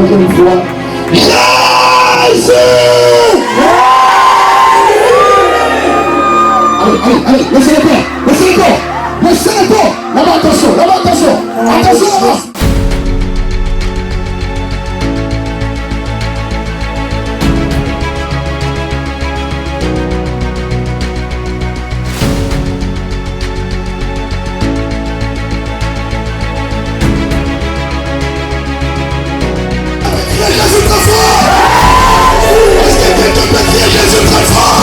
troisième fois. Jésus! Allez, laissez-le pas, laissez-le pas, laissez-le pas. Là-bas, attention, attention là-bas. Jésus très fort! Est-ce que quelqu'un peut crier Jésus très fort?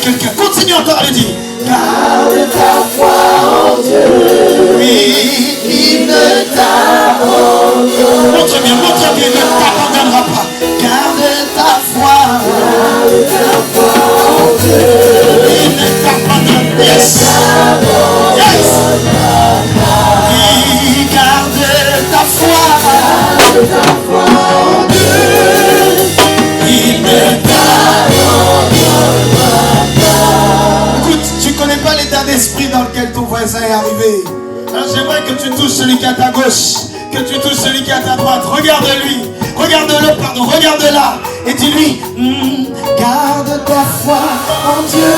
Quelqu'un continue encore à le dire. Garde ta foi en Dieu. Oui, il ne t'abandonne. Montre bien, ne t'abandonnera pas. Garde ta foi. Garde ta foi en Dieu. Il ne t'abandonne. Yes. Yes. Oui, garde ta foi. Garde ta foi en Dieu. Il ne t'abandonne pas. Tu ne connais pas l'état d'esprit dans lequel ton voisin est arrivé. Alors j'aimerais que tu touches celui qui est à ta gauche, que tu touches celui qui est à ta droite. Regarde-lui, regarde-le, pardon, regarde-la. Et dis-lui, garde ta foi en Dieu.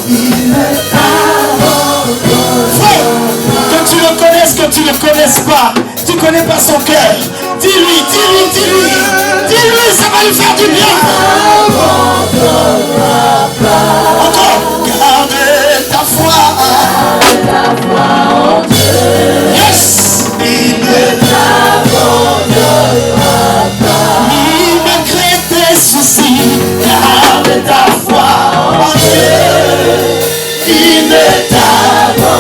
Il ne t'abandonne. frère, que tu le connaisses pas, tu ne connais pas son cœur. Dis-lui, dis-lui, dis-lui. Dis-lui, ça va lui faire du bien. Encore, garde ta foi. Yes, il ne t'abandonnera pas. Malgré tes soucis, garde ta foi en Dieu. Il ne t'abandonnera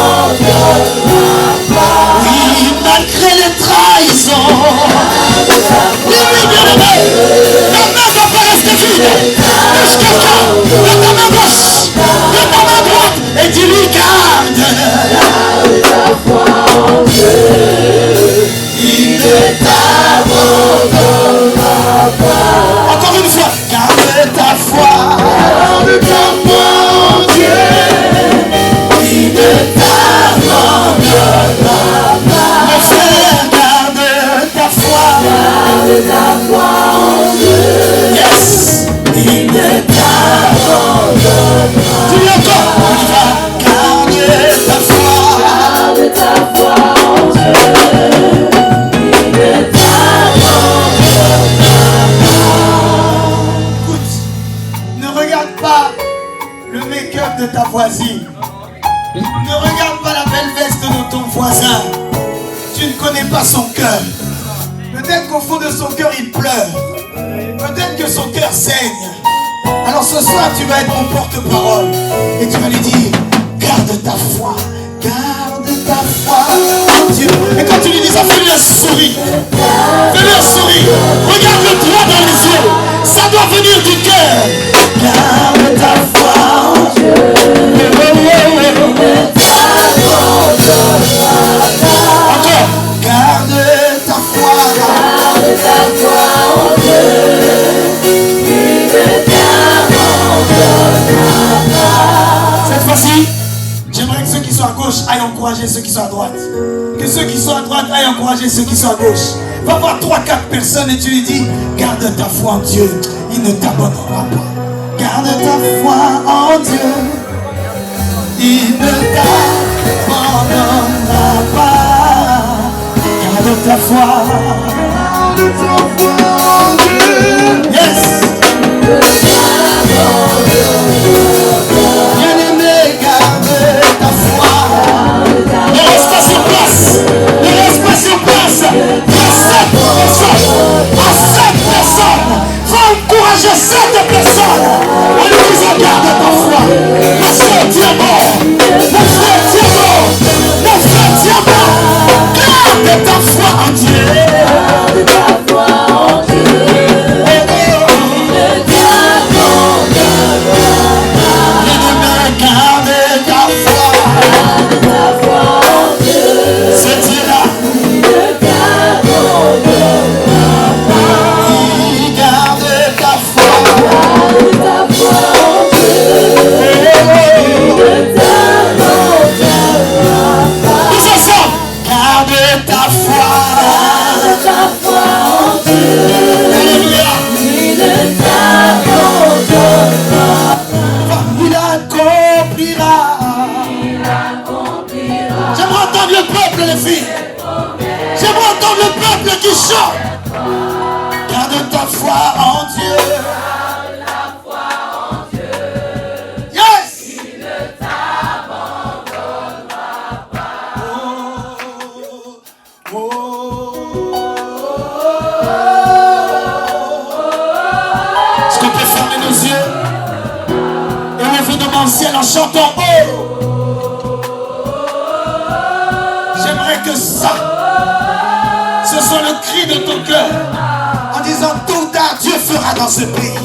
pas. Oui, malgré les trahisons. Dis-lui, bien-aimé, ta main doit pas rester vide. Touche quelqu'un de ta main gauche, de ta main droite, et dis-lui, garde ta foi en Dieu. Il ne t'abandonnera pas. Encore une fois, garde ta foi. Garde ta foi en Dieu. Il ne t'abandonnera pas. Mon frère, garde ta foi. Garde ta foi en Dieu. Yes. Il ne t'abandonnera pas. Dis-le encore. Garde ta foi. Garde ta foi en Dieu. Il ne t'abandonnera pas. Écoute, ne regarde pas le make-up de ta voisine. Ne regarde pas la belle veste de ton voisin. Tu ne connais pas son cœur. Peut-être qu'au fond de son cœur, il pleure. Peut-être que son cœur saigne. Alors ce soir, tu vas être mon porte-parole. Et tu vas lui dire, garde ta foi. Garde ta foi en Dieu. Et quand tu lui dis ça, fais-lui un sourire. Fais-lui un sourire. Regarde-le droit dans les yeux. Ça doit venir du cœur. Garde ta foi en Dieu. Encore. Garde ta foi. Garde ta foi en Dieu. Il ne t'abandonnera pas. Cette fois-ci, j'aimerais que ceux qui sont à gauche aillent encourager ceux qui sont à droite. Que ceux qui sont à droite aillent encourager ceux qui sont à gauche. Va voir 3-4 personnes et tu lui dis, garde ta foi en Dieu. Il ne t'abandonnera pas. Garde ta foi en Dieu. Il ne t'abandonnera pas. Garde ta foi. Garde ta foi en Dieu. Yes. Bien-aimé, garde ta foi. Ne reste pas sur place. Ne reste pas sur place. À 7 personnes. Va encourager 7 personnes. En lui disant, garde ta foi. Ma soeur, tiens bon. Mon frère, tiens bon. Mon frère, tiens bon. Garde ta foi en Dieu. Garde ta foi en Dieu. J'aimerais entendre le peuple qui chante. Garde ta foi en Dieu. Garde ta foi en Dieu. Yes. Il ne t'abandonnera pas. Oh, oh, oh. Est-ce qu'on peut fermer nos yeux et lever nos mains au ciel en chantant oh. J'aimerais que ça, ce soit le cri de ton cœur, en disant tôt ou tard, Dieu fera dans ce pays.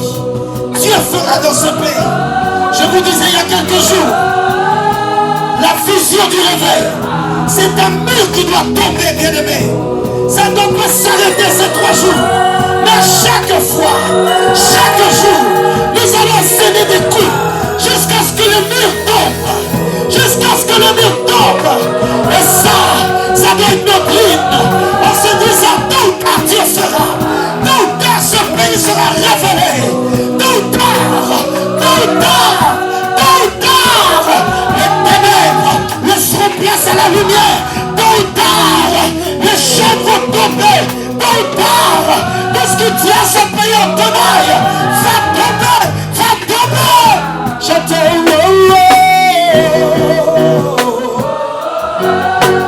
Dieu fera dans ce pays. Je vous disais il y a quelques jours, la vision du réveil, c'est un mur qui doit tomber, bien-aimé. Ça ne doit pas s'arrêter ces 3 jours. Mais à chaque fois, chaque jour, nous allons céder des coups jusqu'à ce que le mur tombe. Jusqu'à ce que le mur tombe. Et ça doit être notre hymne. On se disant, tôt ou tard, Dieu fera. Tôt ou tard, ce pays sera révélé. Tôt ou tard, les ténèbres place à la lumière. Tôt ou tard, les chaînes vont tomber. Tôt ou tard, tenaille va tomber, va tomber. J'entends.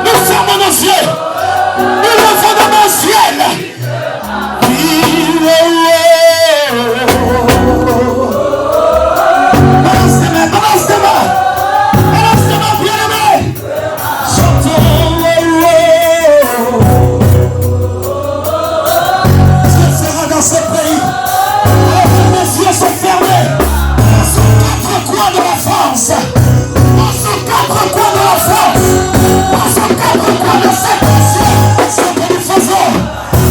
Nous fermons nos yeux. Nous levons nos mains au ciel. Balance tes mains, balance tes mains. Balance tes mains, bien-aimé. J'entends. Dieu sera dans ce pays. Alors que mes yeux sont fermés. Sur 4 coins de la France. Sur 4 coins de la France. Sur 4 coins de cette nation. Ce que nous faisons.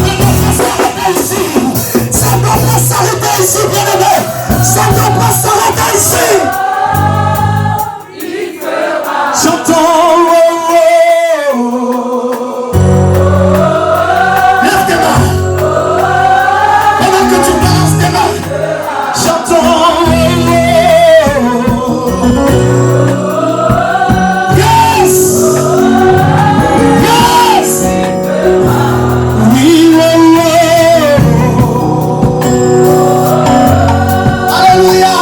Ne doit pas s'arrêter ici. Ça ne doit pas s'arrêter ici, bien-aimé. Ça ne doit pas s'arrêter ici. J'entends. Lève tes mains. Pendant que tu balances tes mains. J'entends. Yes. Yes. Oui, Alléluia.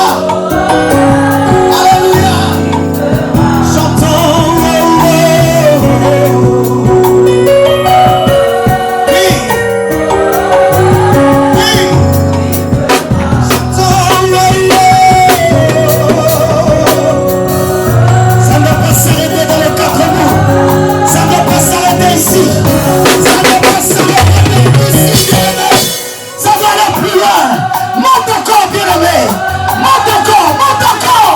Alléluia. J'entends. Oui. Oui. Ça ne doit pas s'arrêter dans le cadre nous. Ça ne doit pas s'arrêter ici. Ça ne doit pas s'arrêter ici, bien-aimé. Ça doit aller plus loin. Monte encore, bien-aimé. Monte encore, monte encore.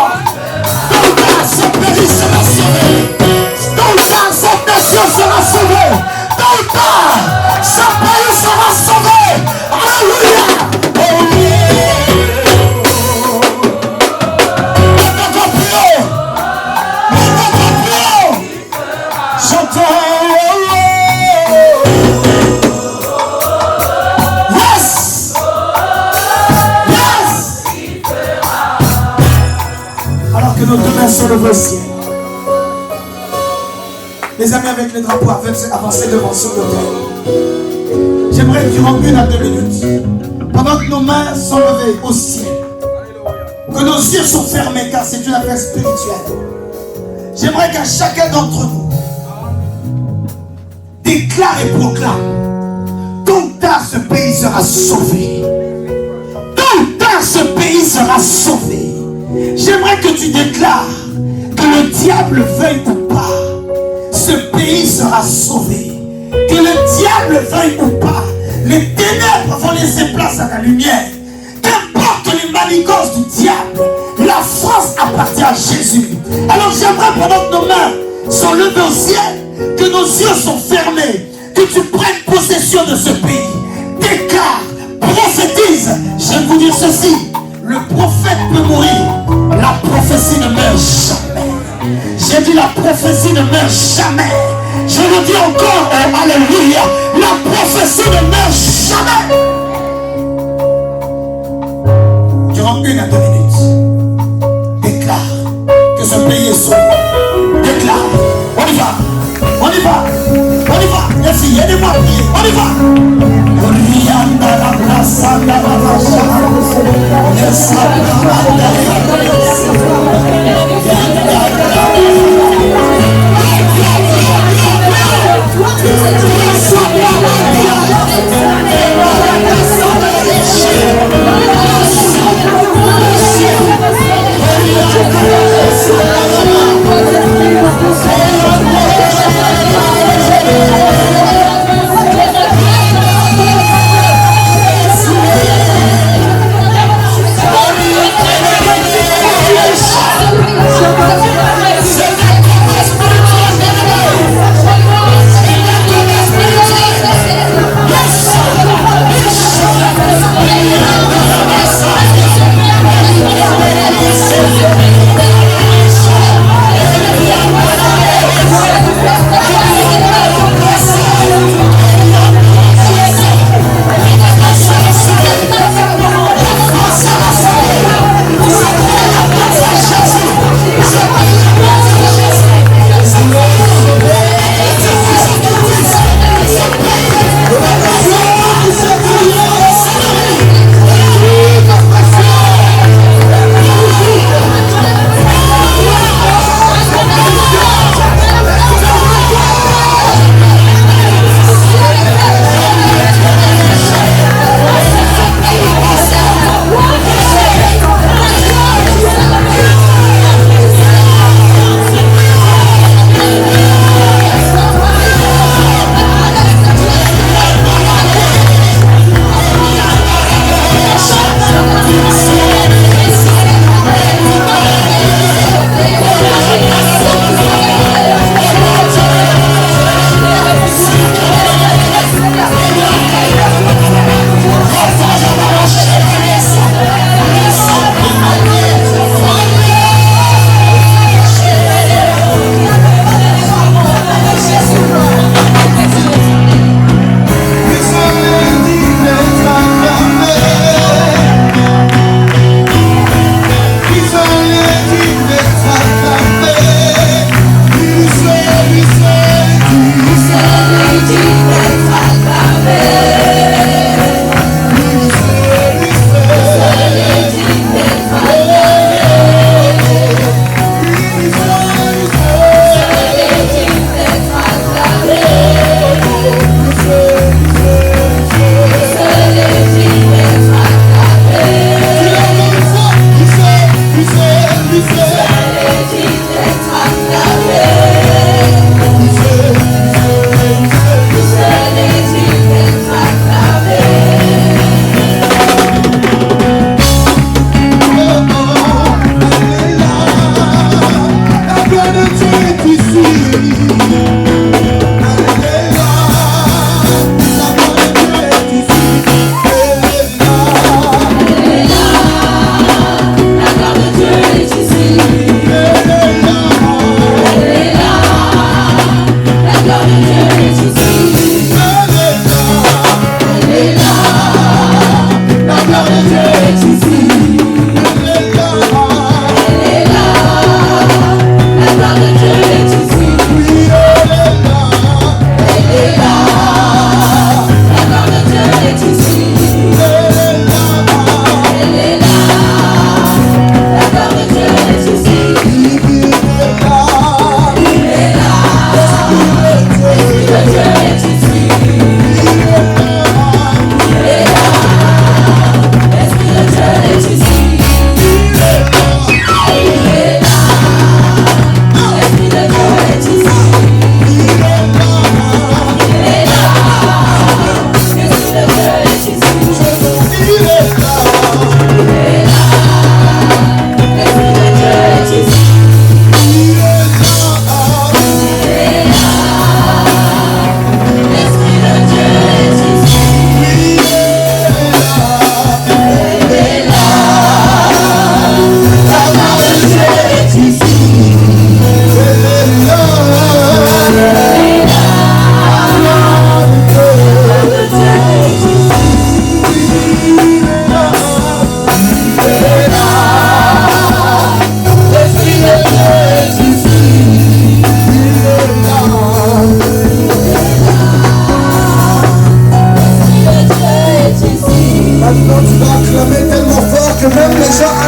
Tôt ou tard, ce pays sera sauvé. Tôt ou tard, cette nation sera sauvée. Tôt ou tard, ce pays sera sauvé. Alléluia. Oh oui. Monte encore plus haut. Monte encore plus haut. J'entends. Yes. Yes. Alors que nos deux mains sont levées au ciel. Les amis avec les drapeaux avancés devant sur l'autel. J'aimerais durant 1 à 2 minutes, pendant que nos mains sont levées au ciel, que nos yeux sont fermés car c'est une affaire spirituelle. J'aimerais qu'à chacun d'entre vous déclare et proclame: tôt ou tard ce pays sera sauvé. Tôt ou tard ce pays sera sauvé. J'aimerais que tu déclares que le diable veuille ou pas, ce pays sera sauvé. Que le diable veuille ou pas, les ténèbres vont laisser place à la lumière. Qu'importe les manigances du diable, la France appartient à Jésus. Alors j'aimerais, pendant que nos mains sont levées au ciel, que nos yeux sont fermés, que tu prennes possession de ce pays. Déclare, prophétise. Je vais vous dire ceci: le prophète peut mourir, la prophétie ne meurt jamais. J'ai dit la prophétie ne meurt jamais. Je le dis encore, alléluia, la prophétie ne meurt jamais. Durant 1 à 2 minutes, déclare que ce pays est sauvé. Déclare, on y va, on y va, on y va. Les filles, aidez-moi à prier, on y va.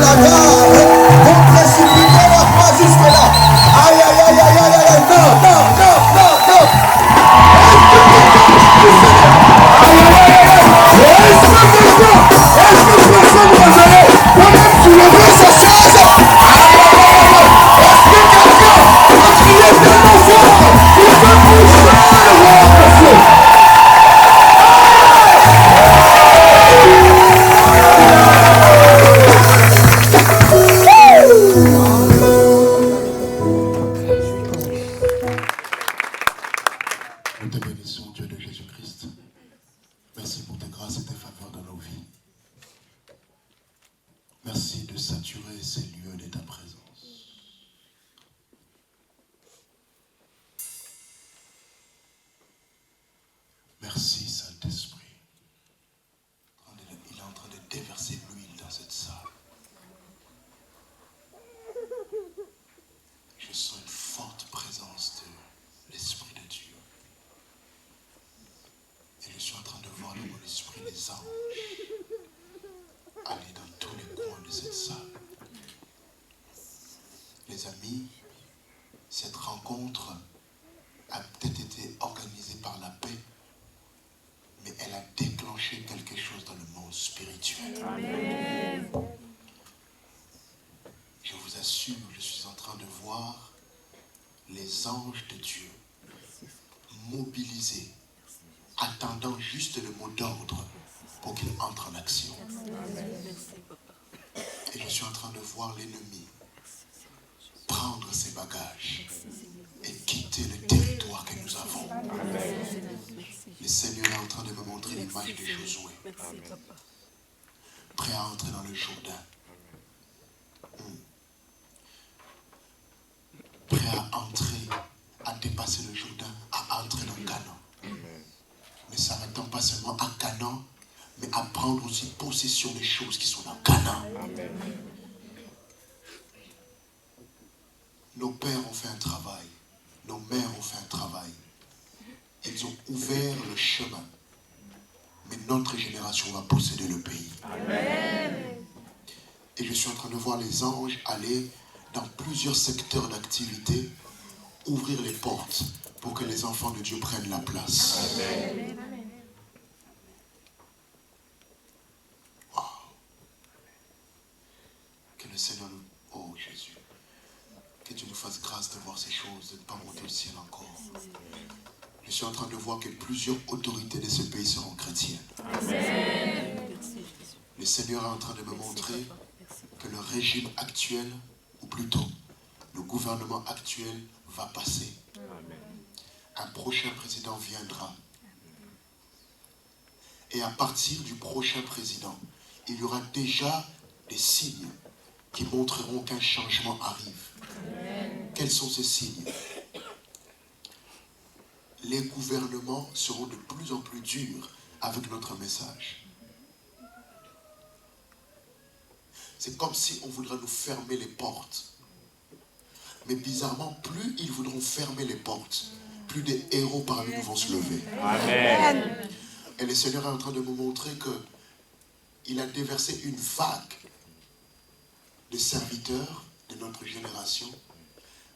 On précipite la foi jusque-là. Aïe, aïe, aïe, aïe, aïe, aïe. Non, non, non, non, non. Est-ce que personne va aller pour soulever ces choses? Est-ce que quelqu'un va crier tellement fort qu'il peut pousser le roi de feu? Nous te bénissons, Dieu de Jésus-Christ. Merci pour tes grâces et tes faveurs dans nos vies. Merci de saturer ces lieux de ta présence. Merci, Saint-Esprit. Il est en train de déverser l'huile dans cette salle. Je sens une forte présence de l'Esprit de Dieu. Et je suis en train de voir dans mon esprit les anges aller dans tous les coins de cette salle. Les amis, cette rencontre a peut-être été organisée par la paix, mais elle a déclenché quelque chose dans le monde spirituel. Amen. Je vous assure, je suis en train de voir les anges de Dieu mobilisés, attendant juste le mot d'ordre pour qu'il entre en action. Et je suis en train de voir l'ennemi prendre ses bagages et quitter le territoire que nous avons. Le Seigneur est en train de me montrer l'image de Josué, prêt à entrer dans le Jourdain. Prêt à entrer, à dépasser le Jourdain, à entrer dans Canaan. Mais ça n'attend pas seulement à Canaan, mais à prendre aussi possession des choses qui sont dans Canaan. Nos pères ont fait un travail, nos mères ont fait un travail. Ils ont ouvert le chemin. Mais notre génération va posséder le pays. Amen. Et je suis en train de voir les anges aller dans plusieurs secteurs d'activité, ouvrir les portes pour que les enfants de Dieu prennent la place. Amen. Wow. Que le Seigneur nous... Oh Jésus. Que Dieu nous fasse grâce de voir ces choses, de ne pas monter au ciel encore. Je suis en train de voir que plusieurs autorités de ce pays seront chrétiennes. Amen. Le Seigneur est en train de me montrer que le régime actuel, ou plutôt le gouvernement actuel, va passer. Amen. Un prochain président viendra. Et à partir du prochain président, il y aura déjà des signes qui montreront qu'un changement arrive. Amen. Quels sont ces signes? Les gouvernements seront de plus en plus durs avec notre message. C'est comme si on voudrait nous fermer les portes. Mais bizarrement, plus ils voudront fermer les portes, plus des héros parmi nous vont se lever. Amen. Et le Seigneur est en train de me montrer qu'il a déversé une vague de serviteurs de notre génération.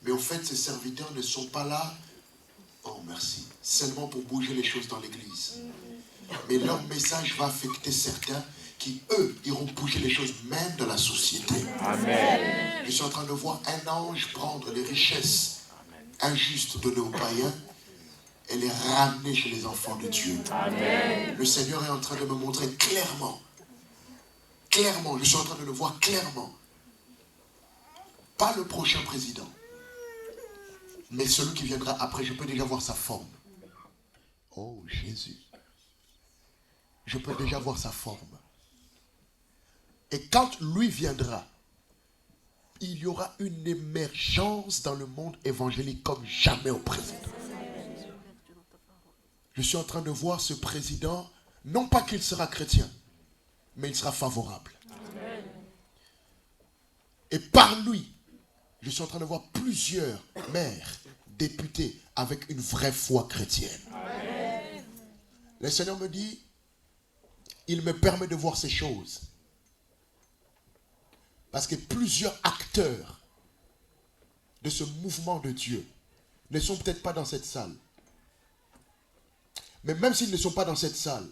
Mais en fait, ces serviteurs ne sont pas là, oh merci, seulement pour bouger les choses dans l'église. Mais leur message va affecter certains qui, eux, iront bouger les choses même dans la société. Amen. Je suis en train de voir un ange prendre les richesses injustes de nos païens et les ramener chez les enfants de Dieu. Amen. Le Seigneur est en train de me montrer clairement, je suis en train de le voir clairement. Pas le prochain président, mais celui qui viendra après, je peux déjà voir sa forme. Oh Jésus. Je peux déjà voir sa forme. Et quand lui viendra, il y aura une émergence dans le monde évangélique comme jamais au président. Je suis en train de voir ce président, non pas qu'il sera chrétien, mais il sera favorable. Amen. Et par lui, je suis en train de voir plusieurs maires, députés, avec une vraie foi chrétienne. Amen. Le Seigneur me dit, il me permet de voir ces choses. Parce que plusieurs acteurs de ce mouvement de Dieu ne sont peut-être pas dans cette salle. Mais même s'ils ne sont pas dans cette salle,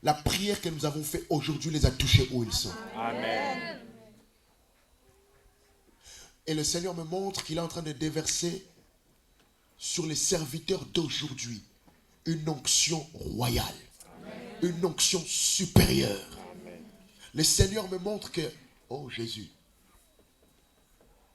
la prière que nous avons faite aujourd'hui les a touchés où ils sont. Amen. Et le Seigneur me montre qu'il est en train de déverser sur les serviteurs d'aujourd'hui une onction royale. Amen. Une onction supérieure. Amen. Le Seigneur me montre que, oh Jésus,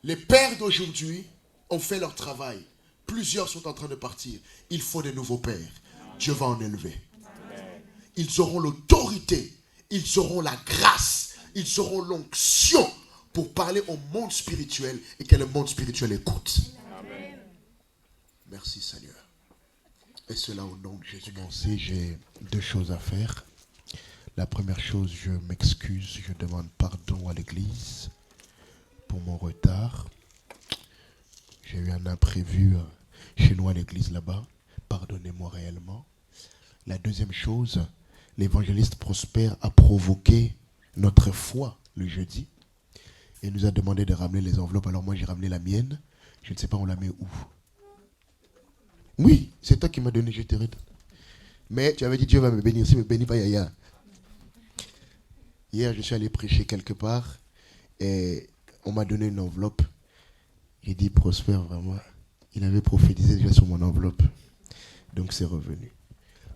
les pères d'aujourd'hui ont fait leur travail. Plusieurs sont en train de partir. Il faut de nouveaux pères. Dieu va en élever. Amen. Ils auront l'autorité, ils auront la grâce, ils auront l'onction pour parler au monde spirituel et que le monde spirituel écoute. Amen. Merci Seigneur. Et cela au nom de Jésus. J'ai 2 choses à faire. La première chose, je m'excuse, je demande pardon à l'église pour mon retard. J'ai eu un imprévu chez nous à l'église là-bas. Pardonnez-moi réellement. La deuxième chose, l'évangéliste Prosper a provoqué notre foi le jeudi et nous a demandé de ramener les enveloppes. Alors moi j'ai ramené la mienne. Je ne sais pas on la met où. Oui, c'est toi qui m'as donné, je te redonne. Mais tu avais dit Dieu va me bénir. Si me bénit pas, Yaya. Hier je suis allé prêcher quelque part et on m'a donné une enveloppe. J'ai dit Prosper vraiment. Il avait prophétisé déjà sur mon enveloppe. Donc c'est revenu.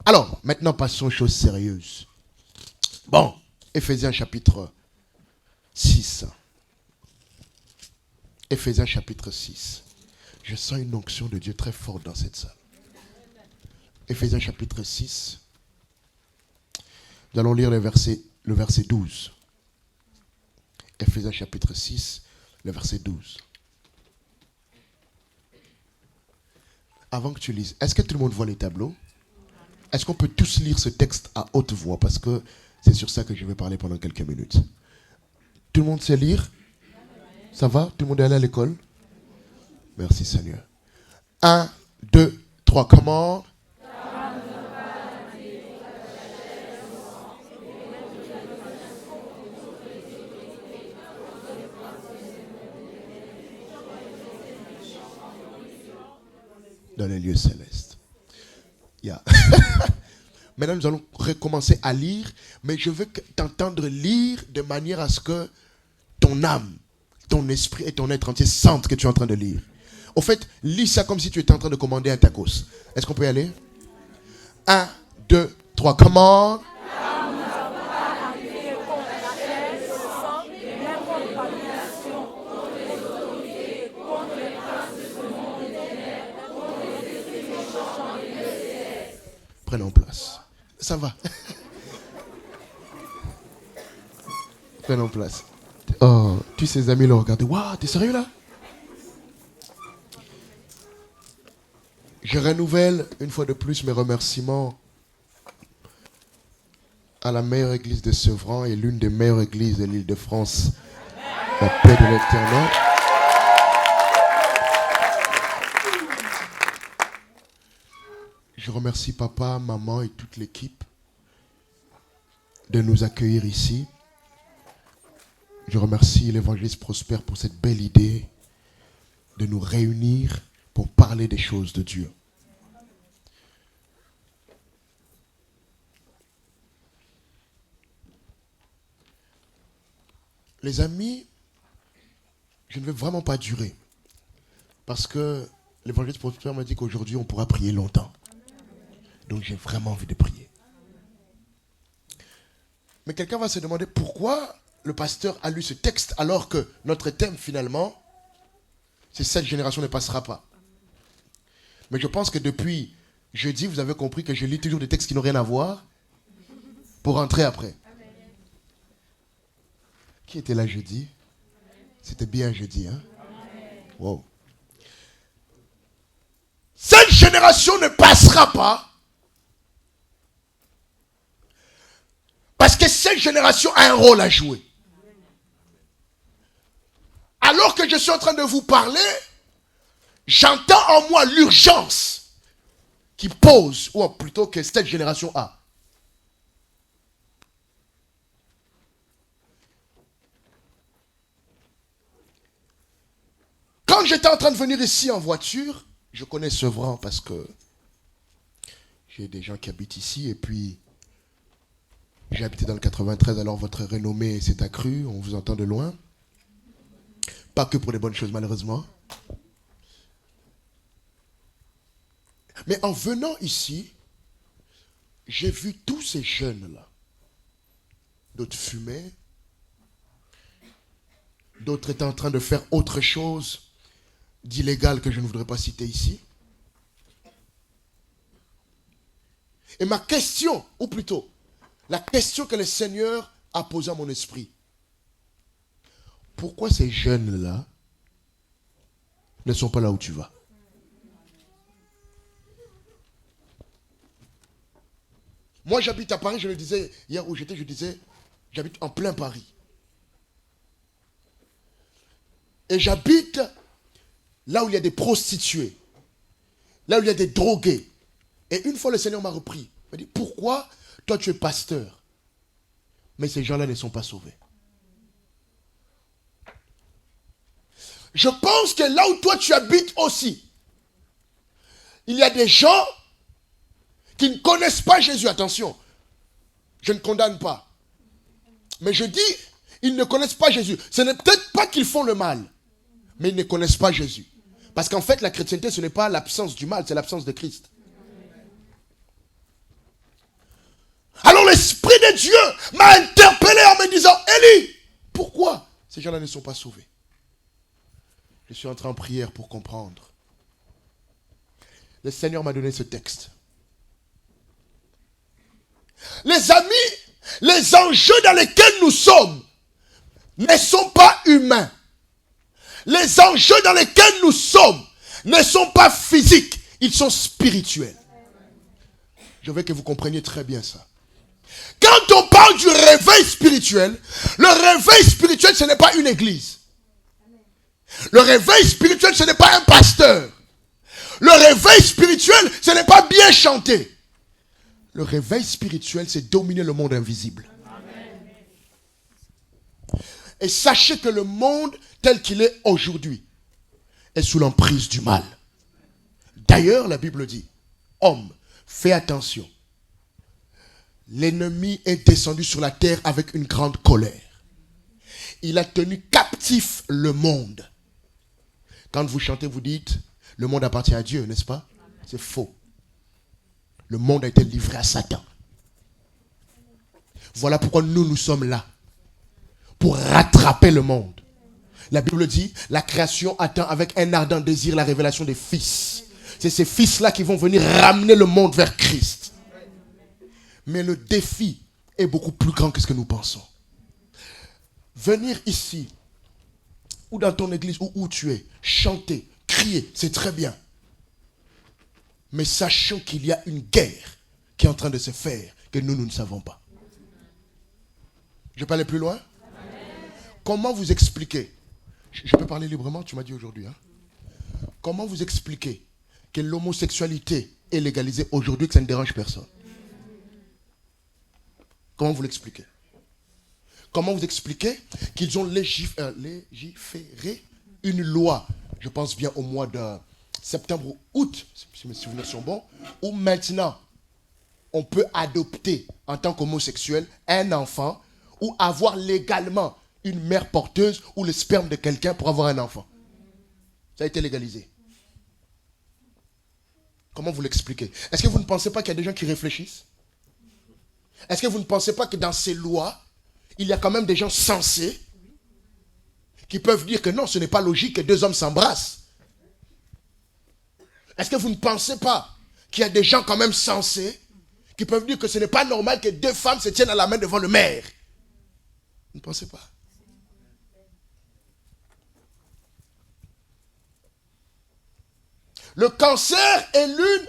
Alors, maintenant passons aux choses sérieuses. Bon, Éphésiens chapitre 6. Éphésiens chapitre 6. Je sens une onction de Dieu très forte dans cette salle. Éphésiens chapitre 6. Nous allons lire le verset 12. Éphésiens chapitre 6, le verset 12. Avant que tu lises, est-ce que tout le monde voit les tableaux? Est-ce qu'on peut tous lire ce texte à haute voix? Parce que c'est sur ça que je vais parler pendant quelques minutes. Tout le monde sait lire? Ça va? Tout le monde est allé à l'école? Merci Seigneur. 1, 2, 3, comment? Dans les lieux célestes. Yeah. Maintenant, nous allons recommencer à lire, mais je veux t'entendre lire de manière à ce que ton âme, ton esprit et ton être entier sentent que tu es en train de lire. Au fait, lis ça comme si tu étais en train de commander un tacos. Est-ce qu'on peut y aller? 1, 2, 3, commande. Prenons place. Ça va. Prenons place. Oh, tous ses amis l'ont regardé. Waouh, t'es sérieux là? Je renouvelle une fois de plus mes remerciements à la meilleure église de Sevran et l'une des meilleures églises de l'Île-de-France. La paix de l'Éternel. Je remercie papa, maman et toute l'équipe de nous accueillir ici. Je remercie l'évangéliste Prosper pour cette belle idée de nous réunir pour parler des choses de Dieu. Les amis, je ne vais vraiment pas durer parce que l'évangéliste Prosper m'a dit qu'aujourd'hui on pourra prier longtemps. Donc j'ai vraiment envie de prier. Mais quelqu'un va se demander pourquoi le pasteur a lu ce texte alors que notre thème finalement, c'est cette génération ne passera pas. Mais je pense que depuis jeudi, vous avez compris que je lis toujours des textes qui n'ont rien à voir pour rentrer après. Qui était là jeudi? C'était bien jeudi, hein? Wow. Cette génération ne passera pas parce que cette génération a un rôle à jouer. Alors que je suis en train de vous parler, j'entends en moi l'urgence qui pose, ou plutôt que cette génération a. quand j'étais en train de venir ici en voiture, je connais Sevran parce que j'ai des gens qui habitent ici et puis j'ai habité dans le 93, alors votre renommée s'est accrue, on vous entend de loin. Pas que pour les bonnes choses malheureusement. Mais en venant ici, j'ai vu tous ces jeunes-là. D'autres fumaient, d'autres étaient en train de faire autre chose d'illégal que je ne voudrais pas citer ici. Et ma question, ou plutôt, la question que le Seigneur a posée à mon esprit, pourquoi ces jeunes-là ne sont pas là où tu vas? Moi, j'habite à Paris, je le disais, hier où j'étais, je disais, j'habite en plein Paris. Et j'habite là où il y a des prostituées, là où il y a des drogués. Et une fois, le Seigneur m'a repris. Il m'a dit, pourquoi toi tu es pasteur, mais ces gens-là ne sont pas sauvés? Je pense que là où toi tu habites aussi, il y a des gens qui ne connaissent pas Jésus. Attention, je ne condamne pas. Mais je dis, ils ne connaissent pas Jésus. Ce n'est peut-être pas qu'ils font le mal, mais ils ne connaissent pas Jésus. Parce qu'en fait, la chrétienté, ce n'est pas l'absence du mal, c'est l'absence de Christ. Alors l'Esprit de Dieu m'a interpellé en me disant, Élie, pourquoi ces gens-là ne sont pas sauvés? Je suis entré en prière pour comprendre. Le Seigneur m'a donné ce texte. Les amis, les enjeux dans lesquels nous sommes ne sont pas humains. Les enjeux dans lesquels nous sommes ne sont pas physiques, ils sont spirituels. Je veux que vous compreniez très bien ça. Quand on parle du réveil spirituel, le réveil spirituel, ce n'est pas une église. Le réveil spirituel, ce n'est pas un pasteur. Le réveil spirituel, ce n'est pas bien chanter. Le réveil spirituel, c'est dominer le monde invisible. Et sachez que le monde tel qu'il est aujourd'hui est sous l'emprise du mal. D'ailleurs, la Bible dit, homme, fais attention. L'ennemi est descendu sur la terre avec une grande colère. Il a tenu captif le monde. Quand vous chantez, vous dites, le monde appartient à Dieu, n'est-ce pas? C'est faux. Le monde a été livré à Satan. Voilà pourquoi nous sommes là. Pour rattraper le monde. La Bible dit, la création attend avec un ardent désir la révélation des fils. C'est ces fils-là qui vont venir ramener le monde vers Christ. Mais le défi est beaucoup plus grand que ce que nous pensons. Venir ici, ou dans ton église, ou où tu es, chanter, crier, c'est très bien. Mais sachons qu'il y a une guerre qui est en train de se faire, que nous ne savons pas. Je peux aller plus loin? Comment vous expliquer? Je peux parler librement, tu m'as dit aujourd'hui. Hein? Comment vous expliquer que l'homosexualité est légalisée aujourd'hui, que ça ne dérange personne? Comment vous l'expliquez? Comment vous expliquez qu'ils ont légiféré une loi, je pense bien au mois de septembre ou août, si mes souvenirs sont bons, où maintenant on peut adopter en tant qu'homosexuel un enfant ou avoir légalement une mère porteuse ou le sperme de quelqu'un pour avoir un enfant. Ça a été légalisé. Comment vous l'expliquez? Est-ce que vous ne pensez pas qu'il y a des gens qui réfléchissent? Est-ce que vous ne pensez pas que dans ces lois, il y a quand même des gens sensés qui peuvent dire que non, ce n'est pas logique que deux hommes s'embrassent? Est-ce que vous ne pensez pas qu'il y a des gens quand même sensés qui peuvent dire que ce n'est pas normal que deux femmes se tiennent à la main devant le maire? Vous ne pensez pas? Le cancer est l'une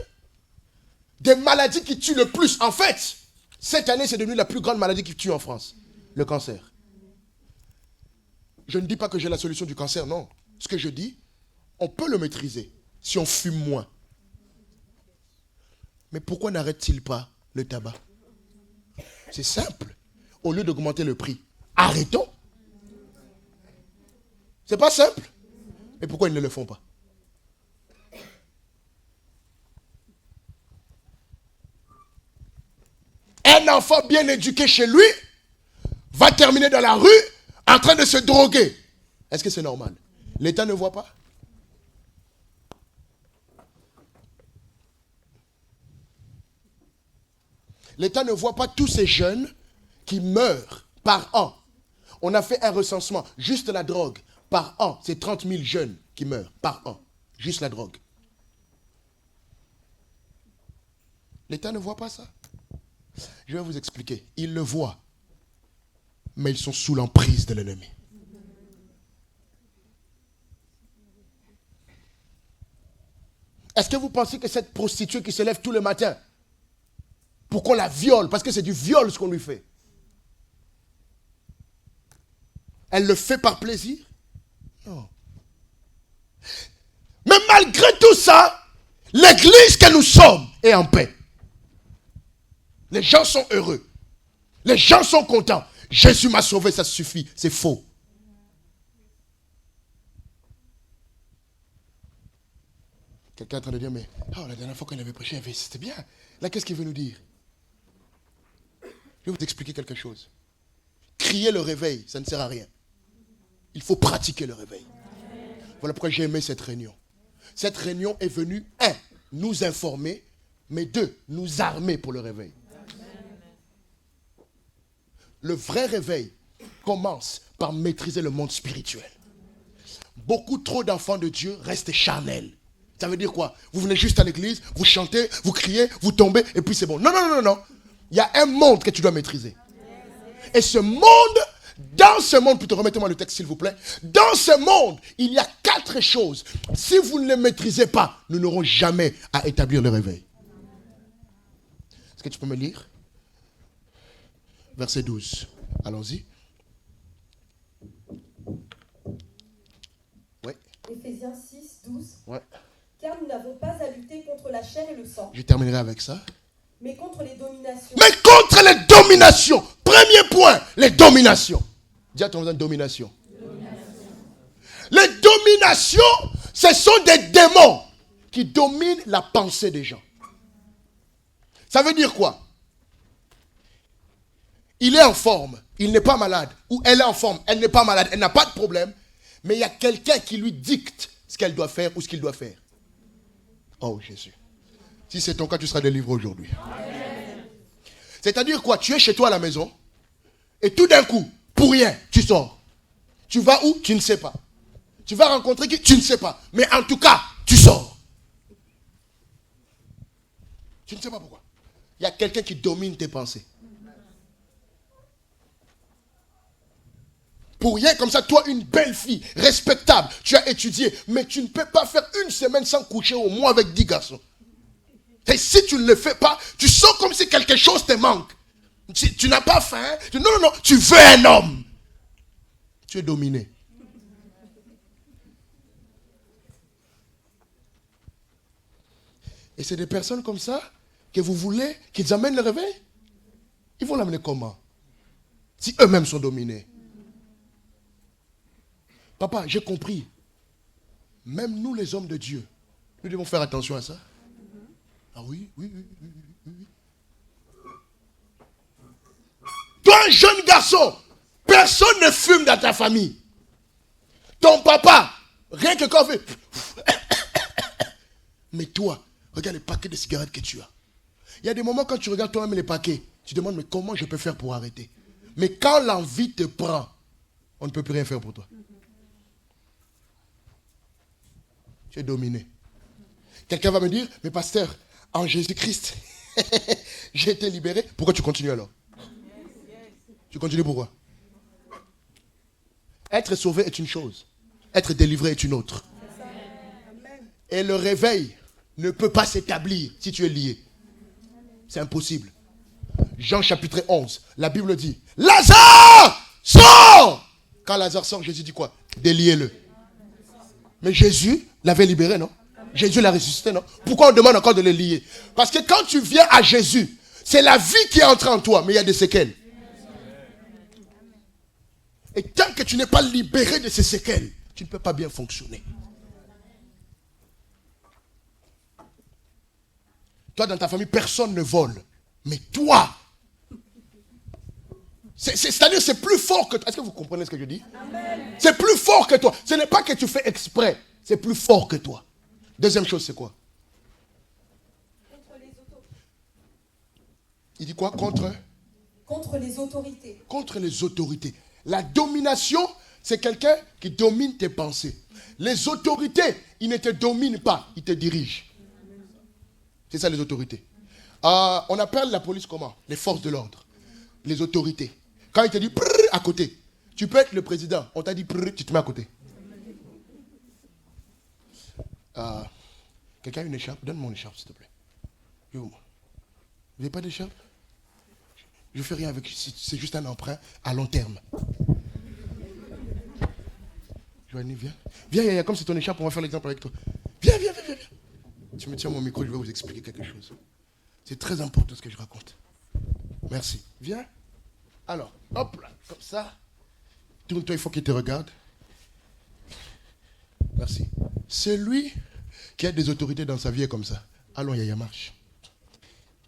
des maladies qui tuent le plus. En fait, cette année, c'est devenu la plus grande maladie qui tue en France. Le cancer. Je ne dis pas que j'ai la solution du cancer, non. Ce que je dis, on peut le maîtriser si on fume moins. Mais pourquoi n'arrête-t-il pas le tabac? C'est simple. Au lieu d'augmenter le prix, arrêtons. C'est pas simple. Et pourquoi ils ne le font pas? Un enfant bien éduqué chez lui va terminer dans la rue en train de se droguer. Est-ce que c'est normal? L'État ne voit pas? L'État ne voit pas tous ces jeunes qui meurent par an. On a fait un recensement, juste la drogue, par an. C'est 30 000 jeunes qui meurent par an. Juste la drogue. L'État ne voit pas ça. Je vais vous expliquer. Ils le voient. Mais ils sont sous l'emprise de l'ennemi. Est-ce que vous pensez que cette prostituée qui se lève tous les matins pour qu'on la viole, parce que c'est du viol ce qu'on lui fait, elle le fait par plaisir? Non. Mais malgré tout ça, l'église que nous sommes est en paix. Les gens sont heureux. Les gens sont contents. Jésus m'a sauvé, ça suffit. C'est faux. Quelqu'un est en train de dire, mais la dernière fois qu'on avait prêché, c'était bien. Là, qu'est-ce qu'il veut nous dire? Je vais vous expliquer quelque chose. Crier le réveil, ça ne sert à rien. Il faut pratiquer le réveil. Voilà pourquoi j'ai aimé cette réunion. Cette réunion est venue, 1, nous informer, mais 2, nous armer pour le réveil. Le vrai réveil commence par maîtriser le monde spirituel. Beaucoup trop d'enfants de Dieu restent charnels. Ça veut dire quoi? Vous venez juste à l'église, vous chantez, vous criez, vous tombez, et puis c'est bon. Non, non, non, non. Il y a un monde que tu dois maîtriser. Et ce monde, dans ce monde, plutôt remettez-moi le texte s'il vous plaît. Dans ce monde, il y a 4 choses. Si vous ne les maîtrisez pas, nous n'aurons jamais à établir le réveil. Est-ce que tu peux me lire? Verset 12. Allons-y. Oui. Éphésiens 6, 12. Ouais. Car nous n'avons pas à lutter contre la chair et le sang, Je terminerai avec ça. mais contre les dominations. Mais contre les dominations. Premier point, les dominations. Dis à ton voisin, domination. Les dominations, ce sont des démons qui dominent la pensée des gens. Ça veut dire quoi? Il est en forme, il n'est pas malade. Ou elle est en forme, elle n'est pas malade, elle n'a pas de problème. Mais il y a quelqu'un qui lui dicte ce qu'elle doit faire ou ce qu'il doit faire. Oh Jésus. Si c'est ton cas, tu seras délivré aujourd'hui. C'est-à-dire quoi? Tu es chez toi à la maison et tout d'un coup, pour rien, tu sors. Tu vas où? Tu ne sais pas. Tu vas rencontrer qui? Tu ne sais pas. Mais en tout cas, tu sors. Tu ne sais pas pourquoi. Il y a quelqu'un qui domine tes pensées. Pour rien, comme ça, toi, une belle fille, respectable, tu as étudié, mais tu ne peux pas faire une semaine sans coucher au moins avec 10 garçons. Et si tu ne le fais pas, tu sens comme si quelque chose te manque. Tu n'as pas faim. Non, non, non, tu veux un homme. Tu es dominé. Et c'est des personnes comme ça que vous voulez qu'ils amènent le réveil. Ils vont l'amener comment? Si eux-mêmes sont dominés. Papa, j'ai compris. Même nous, les hommes de Dieu, nous devons faire attention à ça. Ah oui, oui, oui, oui, oui, oui. Toi, un jeune garçon, personne ne fume dans ta famille. Ton papa, rien que quand on fait... Mais toi, regarde les paquets de cigarettes que tu as. Il y a des moments quand tu regardes toi-même les paquets, tu te demandes, mais comment je peux faire pour arrêter? Mais quand l'envie te prend, on ne peut plus rien faire pour toi. Tu es dominé. Quelqu'un va me dire, mais pasteur, en Jésus-Christ, j'ai été libéré. Pourquoi tu continues alors? Tu continues pourquoi? Être sauvé est une chose. Être délivré est une autre. Et le réveil ne peut pas s'établir si tu es lié. C'est impossible. Jean chapitre 11, la Bible dit, Lazare, sors! Quand Lazare sort, Jésus dit quoi? Déliez-le. Mais Jésus l'avait libéré, non? Jésus l'a ressuscité, non? Pourquoi on demande encore de le lier? Parce que quand tu viens à Jésus, c'est la vie qui est entrée en toi, mais il y a des séquelles. Et tant que tu n'es pas libéré de ces séquelles, tu ne peux pas bien fonctionner. Toi, dans ta famille, personne ne vole. Mais toi, c'est-à-dire c'est plus fort que toi. Est-ce que vous comprenez ce que je dis? Amen. C'est plus fort que toi. Ce n'est pas que tu fais exprès. C'est plus fort que toi. Deuxième chose, c'est quoi? Contre les autorités. Il dit quoi? Contre les autorités. Contre les autorités. La domination, c'est quelqu'un qui domine tes pensées. Les autorités, ils ne te dominent pas, ils te dirigent. C'est ça les autorités. On appelle la police comment? Les forces de l'ordre. Les autorités. Quand il te dit prrr, à côté, tu peux être le président. On t'a dit prrr, tu te mets à côté. Quelqu'un a une écharpe? Donne-moi une écharpe, s'il te plaît. Vous n'avez pas d'écharpe? Je ne fais rien avec. C'est juste un emprunt à long terme. Joanie, viens. Viens, comme c'est ton écharpe, on va faire l'exemple avec toi. Viens. Tu me tiens mon micro, je vais vous expliquer quelque chose. C'est très important ce que je raconte. Merci. Viens. Alors, hop là, comme ça. Tourne-toi, il faut qu'il te regarde. Merci. Celui qui a des autorités dans sa vie est comme ça. Allons, Yaya, marche.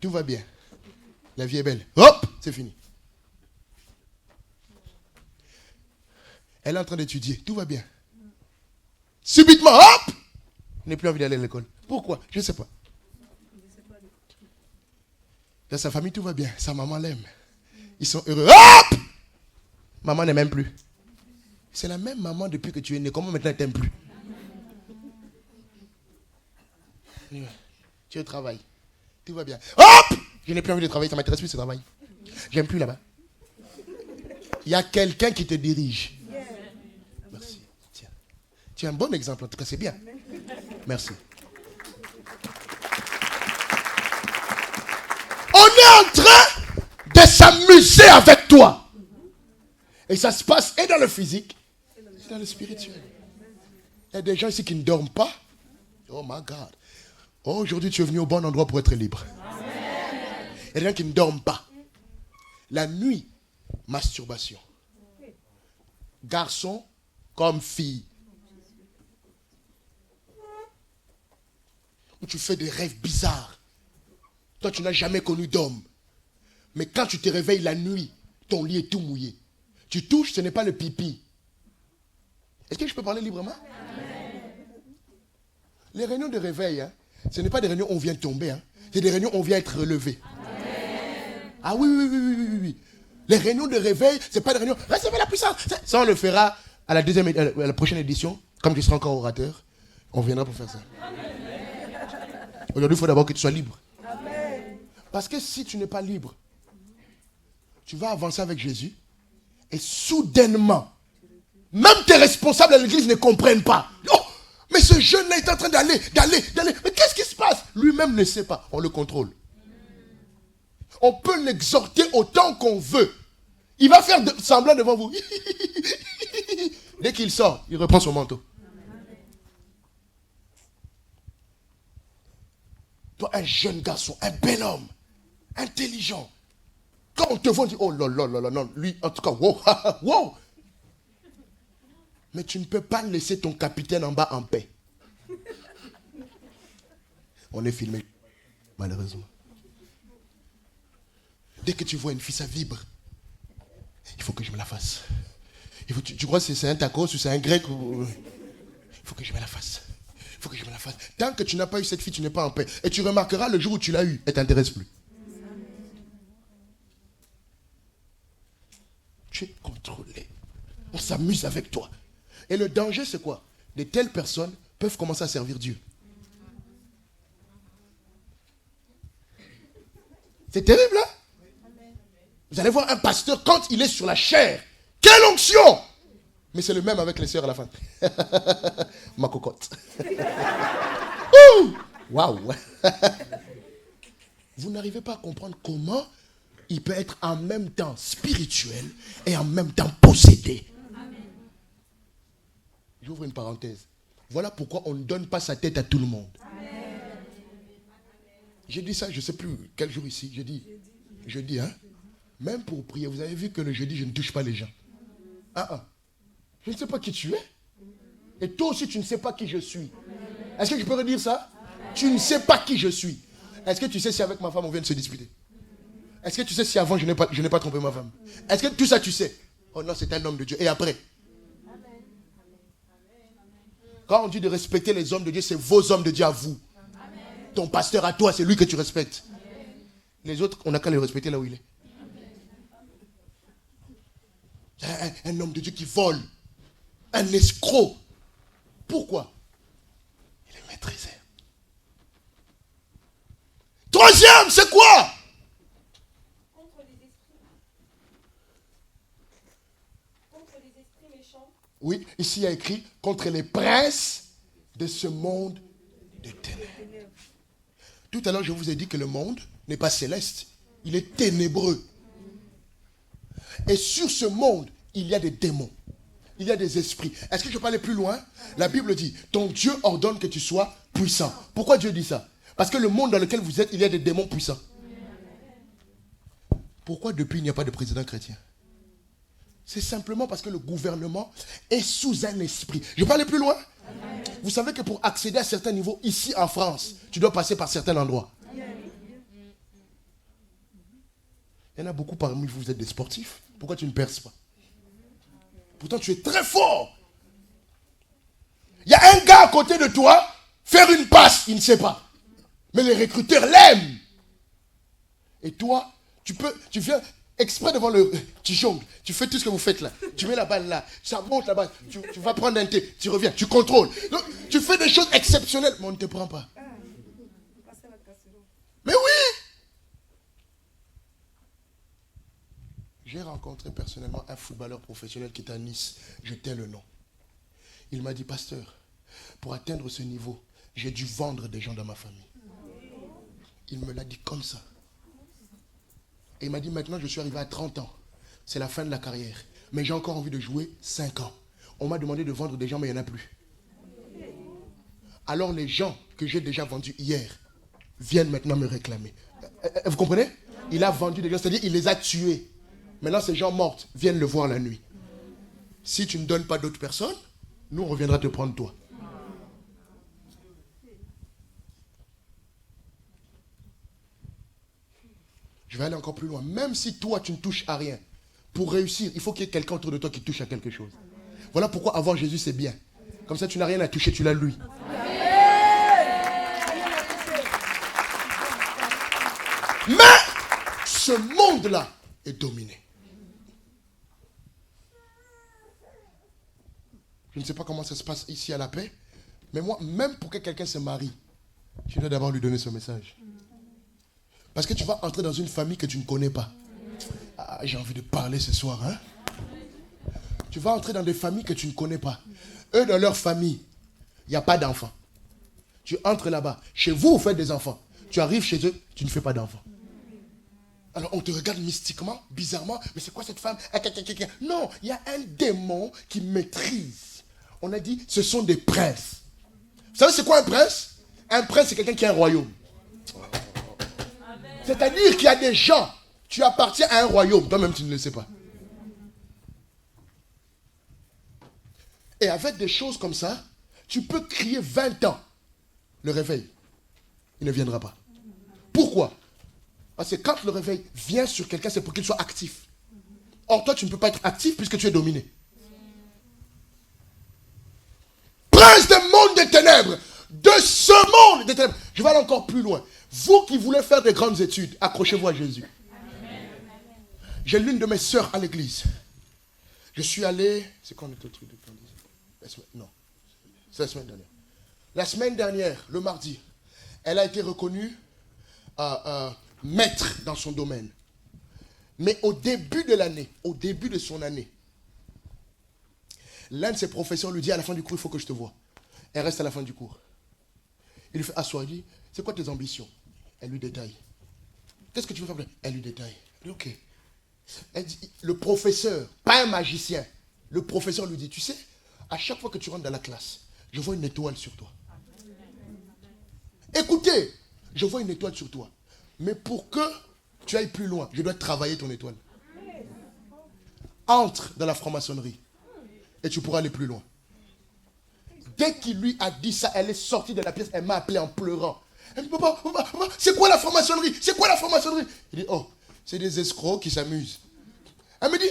Tout va bien. La vie est belle. Hop, c'est fini. Elle est en train d'étudier. Tout va bien. Subitement, hop, je n'ai plus envie d'aller à l'école. Pourquoi? Je ne sais pas. Dans sa famille, tout va bien. Sa maman l'aime. Ils sont heureux. Hop! Maman ne m'aime plus. C'est la même maman depuis que tu es né. Comment maintenant elle ne t'aime plus? Tu es au travail. Tout va bien. Hop! Je n'ai plus envie de travailler. Ça ne m'intéresse plus ce travail. J'aime plus là-bas. Il y a quelqu'un qui te dirige. Merci. Tiens. Tu es un bon exemple. En tout cas, c'est bien. Merci. On est en train de s'amuser avec toi. Et ça se passe et dans le physique et dans le spirituel. Il y a des gens ici qui ne dorment pas. Oh my God. Oh, aujourd'hui, tu es venu au bon endroit pour être libre. Amen. Il y a des gens qui ne dorment pas. La nuit, masturbation. Garçon comme fille. Où tu fais des rêves bizarres. Toi, tu n'as jamais connu d'homme. Mais quand tu te réveilles la nuit, ton lit est tout mouillé. Tu touches, ce n'est pas le pipi. Est-ce que je peux parler librement? Amen. Les réunions de réveil, ce n'est pas des réunions où on vient tomber. C'est des réunions où on vient être relevé. Amen. Ah oui. Les réunions de réveil, ce n'est pas des réunions. Recevez la puissance. Ça, on le fera à la prochaine édition. Comme je serai encore orateur, on viendra pour faire ça. Aujourd'hui, il faut d'abord que tu sois libre. Amen. Parce que si tu n'es pas libre, tu vas avancer avec Jésus et soudainement, même tes responsables à l'église ne comprennent pas. Oh, mais ce jeune-là est en train d'aller. Mais qu'est-ce qui se passe? Lui-même ne sait pas. On le contrôle. On peut l'exhorter autant qu'on veut. Il va faire semblant devant vous. Dès qu'il sort, il reprend son manteau. Toi, un jeune garçon, un bel homme, intelligent. Quand on te voit, on dit, oh là là là là, non, lui, en tout cas, wow, wow. Mais tu ne peux pas laisser ton capitaine en bas en paix. On est filmé, malheureusement. Dès que tu vois une fille, ça vibre. Il faut que je me la fasse. Tu crois que c'est un tacos ou c'est un grec ou... Il faut que je me la fasse. Il faut que je me la fasse. Tant que tu n'as pas eu cette fille, tu n'es pas en paix. Et tu remarqueras le jour où tu l'as eu, elle ne t'intéresse plus. Tu es contrôlé. On s'amuse avec toi. Et le danger, c'est quoi? De telles personnes peuvent commencer à servir Dieu. C'est terrible, hein? Vous allez voir un pasteur quand il est sur la chair. Quelle onction! Mais c'est le même avec les sœurs à la fin. Ma cocotte. Waouh! Vous n'arrivez pas à comprendre comment il peut être en même temps spirituel et en même temps possédé. J'ouvre une parenthèse. Voilà pourquoi on ne donne pas sa tête à tout le monde. J'ai dit ça, je ne sais plus quel jour ici. Je dis, même pour prier, vous avez vu que le jeudi, je ne touche pas les gens. Je ne sais pas qui tu es. Et toi aussi, tu ne sais pas qui je suis. Est-ce que je peux redire ça? Tu ne sais pas qui je suis. Est-ce que tu sais si avec ma femme on vient de se disputer? Est-ce que tu sais si avant je n'ai pas trompé ma femme? Est-ce que tout ça tu sais? Oh non, c'est un homme de Dieu. Et après? Quand on dit de respecter les hommes de Dieu, c'est vos hommes de Dieu à vous. Ton pasteur à toi, c'est lui que tu respectes. Les autres, on n'a qu'à les respecter là où il est. Un homme de Dieu qui vole. Un escroc. Pourquoi? Il est maîtrisé. Troisième, c'est quoi? Contre les esprits méchants. Oui, ici il y a écrit contre les princes de ce monde de ténèbres. Tout à l'heure, je vous ai dit que le monde n'est pas céleste. Il est ténébreux. Et sur ce monde, il y a des démons. Il y a des esprits. Est-ce que je peux aller plus loin? La Bible dit, ton Dieu ordonne que tu sois puissant. Pourquoi Dieu dit ça? Parce que le monde dans lequel vous êtes, il y a des démons puissants. Pourquoi depuis il n'y a pas de président chrétien? C'est simplement parce que le gouvernement est sous un esprit. Je peux aller plus loin? Vous savez que pour accéder à certains niveaux, ici en France, tu dois passer par certains endroits. Il y en a beaucoup parmi vous, vous êtes des sportifs. Pourquoi tu ne perces pas? Pourtant, tu es très fort. Il y a un gars à côté de toi, faire une passe, il ne sait pas. Mais les recruteurs l'aiment. Et toi, tu viens exprès devant le... Tu jongles, tu fais tout ce que vous faites là. Tu mets la balle là, ça monte là-bas, tu vas prendre un thé, tu reviens, tu contrôles. Donc, tu fais des choses exceptionnelles, mais on ne te prend pas. Mais oui! J'ai rencontré personnellement un footballeur professionnel qui est à Nice. Je tais le nom. Il m'a dit, pasteur, pour atteindre ce niveau, j'ai dû vendre des gens dans ma famille. Il me l'a dit comme ça. Et il m'a dit, maintenant je suis arrivé à 30 ans. C'est la fin de la carrière. Mais j'ai encore envie de jouer 5 ans. On m'a demandé de vendre des gens, mais il n'y en a plus. Alors les gens que j'ai déjà vendus hier viennent maintenant me réclamer. Vous comprenez? Il a vendu des gens, c'est-à-dire il les a tués. Maintenant, ces gens morts viennent le voir la nuit. Si tu ne donnes pas d'autres personnes, nous, on reviendra te prendre toi. Je vais aller encore plus loin. Même si toi, tu ne touches à rien, pour réussir, il faut qu'il y ait quelqu'un autour de toi qui touche à quelque chose. Voilà pourquoi avoir Jésus, c'est bien. Comme ça, tu n'as rien à toucher, tu l'as lui. Mais ce monde-là est dominé. Je ne sais pas comment ça se passe ici à la paix, mais moi, même pour que quelqu'un se marie, je dois d'abord lui donner ce message. Parce que tu vas entrer dans une famille que tu ne connais pas. Ah, j'ai envie de parler ce soir, hein? Tu vas entrer dans des familles que tu ne connais pas. Eux, dans leur famille, il n'y a pas d'enfants. Tu entres là-bas. Chez vous, vous faites des enfants. Tu arrives chez eux, tu ne fais pas d'enfants. Alors on te regarde mystiquement, bizarrement, mais c'est quoi cette femme? Non, il y a un démon qui maîtrise. On a dit, ce sont des princes. Vous savez c'est quoi un prince? Un prince, c'est quelqu'un qui a un royaume. C'est-à-dire qu'il y a des gens, tu appartiens à un royaume, toi-même tu ne le sais pas. Et avec des choses comme ça, tu peux crier 20 ans. Le réveil, il ne viendra pas. Pourquoi? Parce que quand le réveil vient sur quelqu'un, c'est pour qu'il soit actif. Or, toi, tu ne peux pas être actif puisque tu es dominé. Prince du monde des ténèbres, de ce monde des ténèbres. Je vais aller encore plus loin. Vous qui voulez faire des grandes études, accrochez-vous à Jésus. J'ai l'une de mes sœurs à l'église. Je suis allé... C'est quand le truc de... Non, c'est la semaine dernière. La semaine dernière, le mardi, elle a été reconnue maître dans son domaine. Mais au début de l'année, au début de son année, l'un de ses professeurs lui dit à la fin du cours, il faut que je te voie. Elle reste à la fin du cours. Il lui fait asseoir, il dit, c'est quoi tes ambitions? Elle lui détaille. Qu'est-ce que tu veux faire? Elle lui détaille. Elle dit, ok. Elle dit, le professeur, pas un magicien, le professeur lui dit, tu sais, à chaque fois que tu rentres dans la classe, je vois une étoile sur toi. Écoutez, je vois une étoile sur toi. Mais pour que tu ailles plus loin, je dois travailler ton étoile. Entre dans la franc-maçonnerie et tu pourras aller plus loin. Dès qu'il lui a dit ça, elle est sortie de la pièce, elle m'a appelé en pleurant. Elle me dit, papa, c'est quoi la franc-maçonnerie? C'est quoi la franc-maçonnerie? Il dit, oh, c'est des escrocs qui s'amusent. Elle me dit,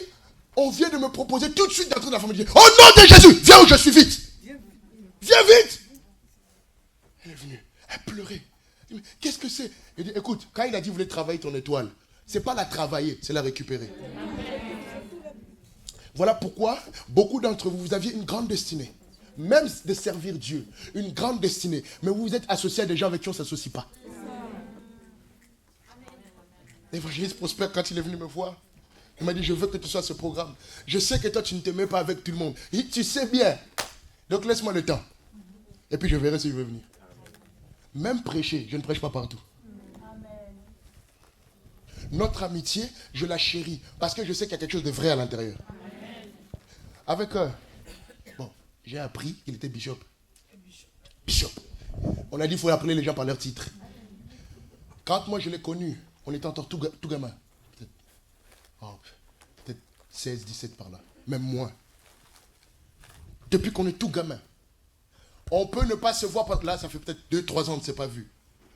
on vient de me proposer tout de suite d'entrer dans la franc-maçonnerie. Oh nom de Jésus, viens où je suis vite. Viens vite. Elle est venue, elle pleurait. Elle dit, mais qu'est-ce que c'est? Il dit, écoute, quand il a dit, vous voulez travailler ton étoile, c'est pas la travailler, c'est la récupérer. Voilà pourquoi beaucoup d'entre vous, vous aviez une grande destinée. Même de servir Dieu, une grande destinée. Mais vous êtes associé à des gens avec qui on ne s'associe pas. L'évangéliste Prosper, quand il est venu me voir, il m'a dit, je veux que tu sois à ce programme. Je sais que toi, tu ne te mets pas avec tout le monde. Il dit, tu sais bien. Donc laisse-moi le temps. Et puis je verrai si je veux venir. Même prêcher, je ne prêche pas partout. Notre amitié, je la chéris. Parce que je sais qu'il y a quelque chose de vrai à l'intérieur. Avec bon, j'ai appris qu'il était bishop. Bishop. On a dit qu'il faut appeler les gens par leur titre. Quand moi je l'ai connu, on était encore tout gamin. Peut-être 16, 17 par là. Même moins. Depuis qu'on est tout gamin. On peut ne pas se voir, là ça fait peut-être 2-3 ans on ne s'est pas vu.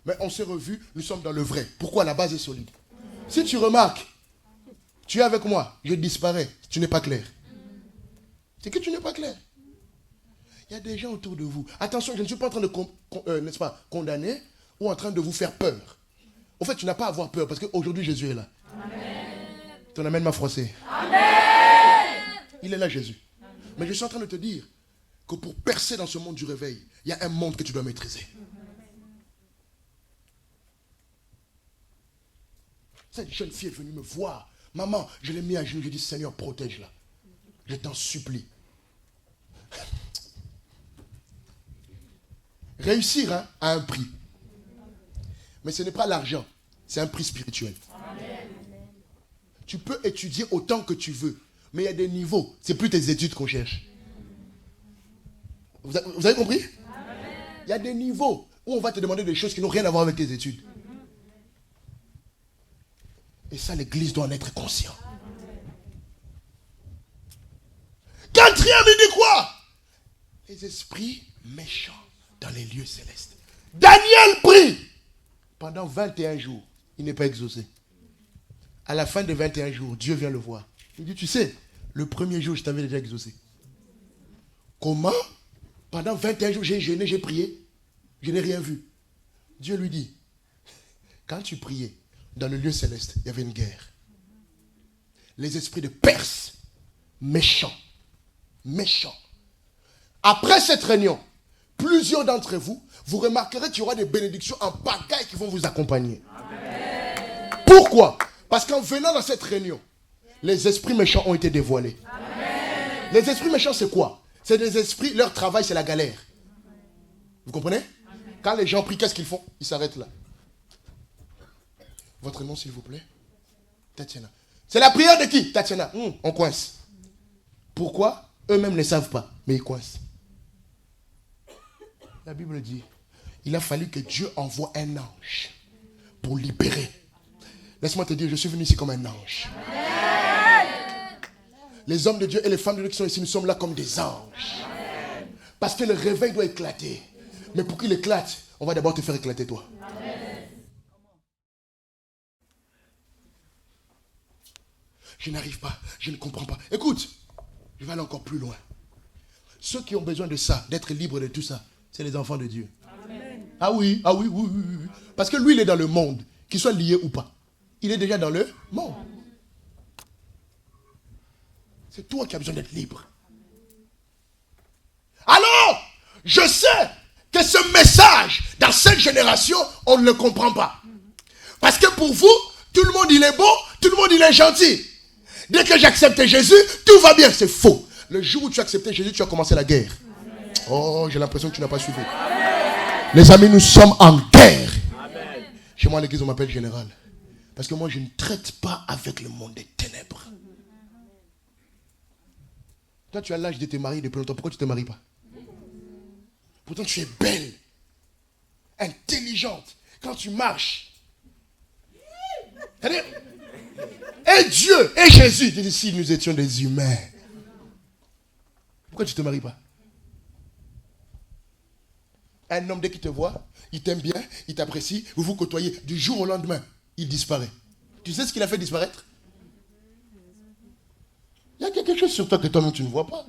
Mais on s'est revus, nous sommes dans le vrai. Pourquoi? La base est solide. Si tu remarques, tu es avec moi, je disparais, tu n'es pas clair. C'est que tu n'es pas clair. Il y a des gens autour de vous. Attention, je ne suis pas en train de n'est-ce pas, condamner ou en train de vous faire peur. En fait, tu n'as pas à avoir peur parce qu'aujourd'hui, Jésus est là. Amen. Ton amène m'a froissé. Amen. Il est là, Jésus. Mais je suis en train de te dire que pour percer dans ce monde du réveil, il y a un monde que tu dois maîtriser. Cette jeune fille est venue me voir. Maman, je l'ai mis à genoux. J'ai dit, Seigneur, protège-la. Je t'en supplie. Réussir a un prix. Mais ce n'est pas l'argent. C'est un prix spirituel. Amen. Tu peux étudier autant que tu veux. Mais il y a des niveaux. C'est plus tes études qu'on cherche. Vous avez compris? Amen. Il y a des niveaux où on va te demander des choses qui n'ont rien à voir avec tes études. Et ça, l'église doit en être consciente. Quatrième, il dit quoi? Les esprits méchants dans les lieux célestes. Daniel prie pendant 21 jours. Il n'est pas exaucé. À la fin de 21 jours, Dieu vient le voir. Il dit, tu sais, le premier jour, je t'avais déjà exaucé. Comment? Pendant 21 jours, j'ai jeûné, j'ai prié. Je n'ai rien vu. Dieu lui dit, quand tu priais, dans le lieu céleste, il y avait une guerre. Les esprits de Perse, méchants. Après cette réunion, plusieurs d'entre vous, vous remarquerez qu'il y aura des bénédictions en pagaille qui vont vous accompagner. Amen. Pourquoi? Parce qu'en venant dans cette réunion, les esprits méchants ont été dévoilés. Amen. Les esprits méchants, c'est quoi? C'est des esprits, leur travail, c'est la galère. Vous comprenez? Amen. Quand les gens prient, qu'est-ce qu'ils font? Ils s'arrêtent là. Votre nom, s'il vous plaît? Tatiana. C'est la prière de qui? Tatiana. On coince. Pourquoi? Eux-mêmes ne savent pas, mais ils coincent. La Bible dit, il a fallu que Dieu envoie un ange pour libérer. Laisse-moi te dire, je suis venu ici comme un ange. Les hommes de Dieu et les femmes de Dieu qui sont ici, nous sommes là comme des anges. Parce que le réveil doit éclater. Mais pour qu'il éclate, on va d'abord te faire éclater toi. Je n'arrive pas, je ne comprends pas. Écoute, je vais aller encore plus loin. Ceux qui ont besoin de ça, d'être libres de tout ça, c'est les enfants de Dieu. Amen. Ah oui. Parce que lui, il est dans le monde, qu'il soit lié ou pas. Il est déjà dans le monde. C'est toi qui as besoin d'être libre. Alors, je sais que ce message, dans cette génération, on ne le comprend pas. Parce que pour vous, tout le monde il est beau, tout le monde il est gentil. Dès que j'ai accepté Jésus, tout va bien. C'est faux. Le jour où tu as accepté Jésus, tu as commencé la guerre. Amen. Oh, j'ai l'impression que tu n'as pas suivi. Amen. Les amis, nous sommes en guerre. Amen. Chez moi, à l'église, on m'appelle général. Parce que moi, je ne traite pas avec le monde des ténèbres. Toi, tu as l'âge de te marier depuis longtemps. Pourquoi tu ne te maries pas? Pourtant, tu es belle, intelligente. Quand tu marches. C'est-à-dire, et Dieu, et Jésus, dit si nous étions des humains. Pourquoi tu ne te maries pas? Un homme, dès qu'il te voit, il t'aime bien, il t'apprécie, vous vous côtoyez. Du jour au lendemain, il disparaît. Tu sais ce qu'il a fait disparaître? Il y a quelque chose sur toi que toi-même tu ne vois pas.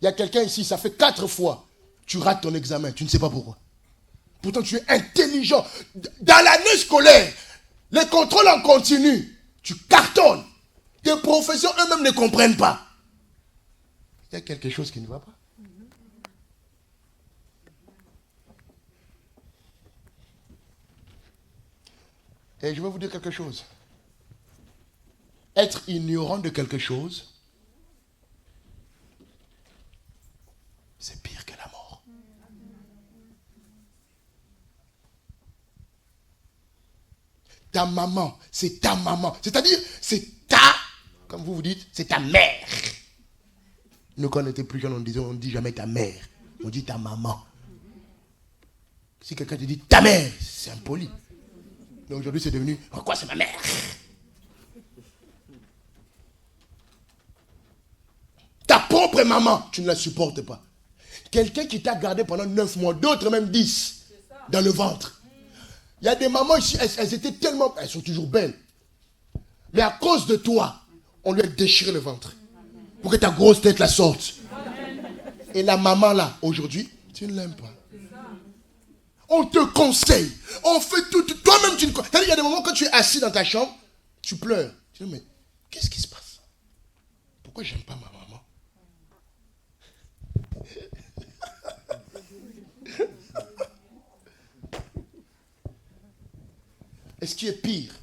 Il y a quelqu'un ici, ça fait 4 fois, tu rates ton examen, tu ne sais pas pourquoi. Pourtant, tu es intelligent. Dans l'année scolaire, les contrôles en continu, tu cartonnes. Tes professeurs eux-mêmes ne comprennent pas. Il y a quelque chose qui ne va pas. Et je vais vous dire quelque chose. Être ignorant de quelque chose, c'est pire que la mort. Ta maman, c'est ta maman. C'est-à-dire, c'est ta, comme vous vous dites, c'est ta mère. Nous, quand on était plus jeunes, on ne dit jamais ta mère. On dit ta maman. Si quelqu'un te dit ta mère, c'est impoli. Mais aujourd'hui, c'est devenu, quoi, c'est ma mère. Ta propre maman, tu ne la supportes pas. Quelqu'un qui t'a gardé pendant 9 mois, d'autres même 10, dans le ventre. Il y a des mamans ici, elles étaient tellement... Elles sont toujours belles. Mais à cause de toi, on lui a déchiré le ventre. Pour que ta grosse tête la sorte. Et la maman là, aujourd'hui, tu ne l'aimes pas. On te conseille. On fait tout. Toi-même, tu ne... Il y a des moments quand tu es assis dans ta chambre, tu pleures. Tu dis, mais qu'est-ce qui se passe? Pourquoi j'aime pas ma maman? Et ce qui est pire,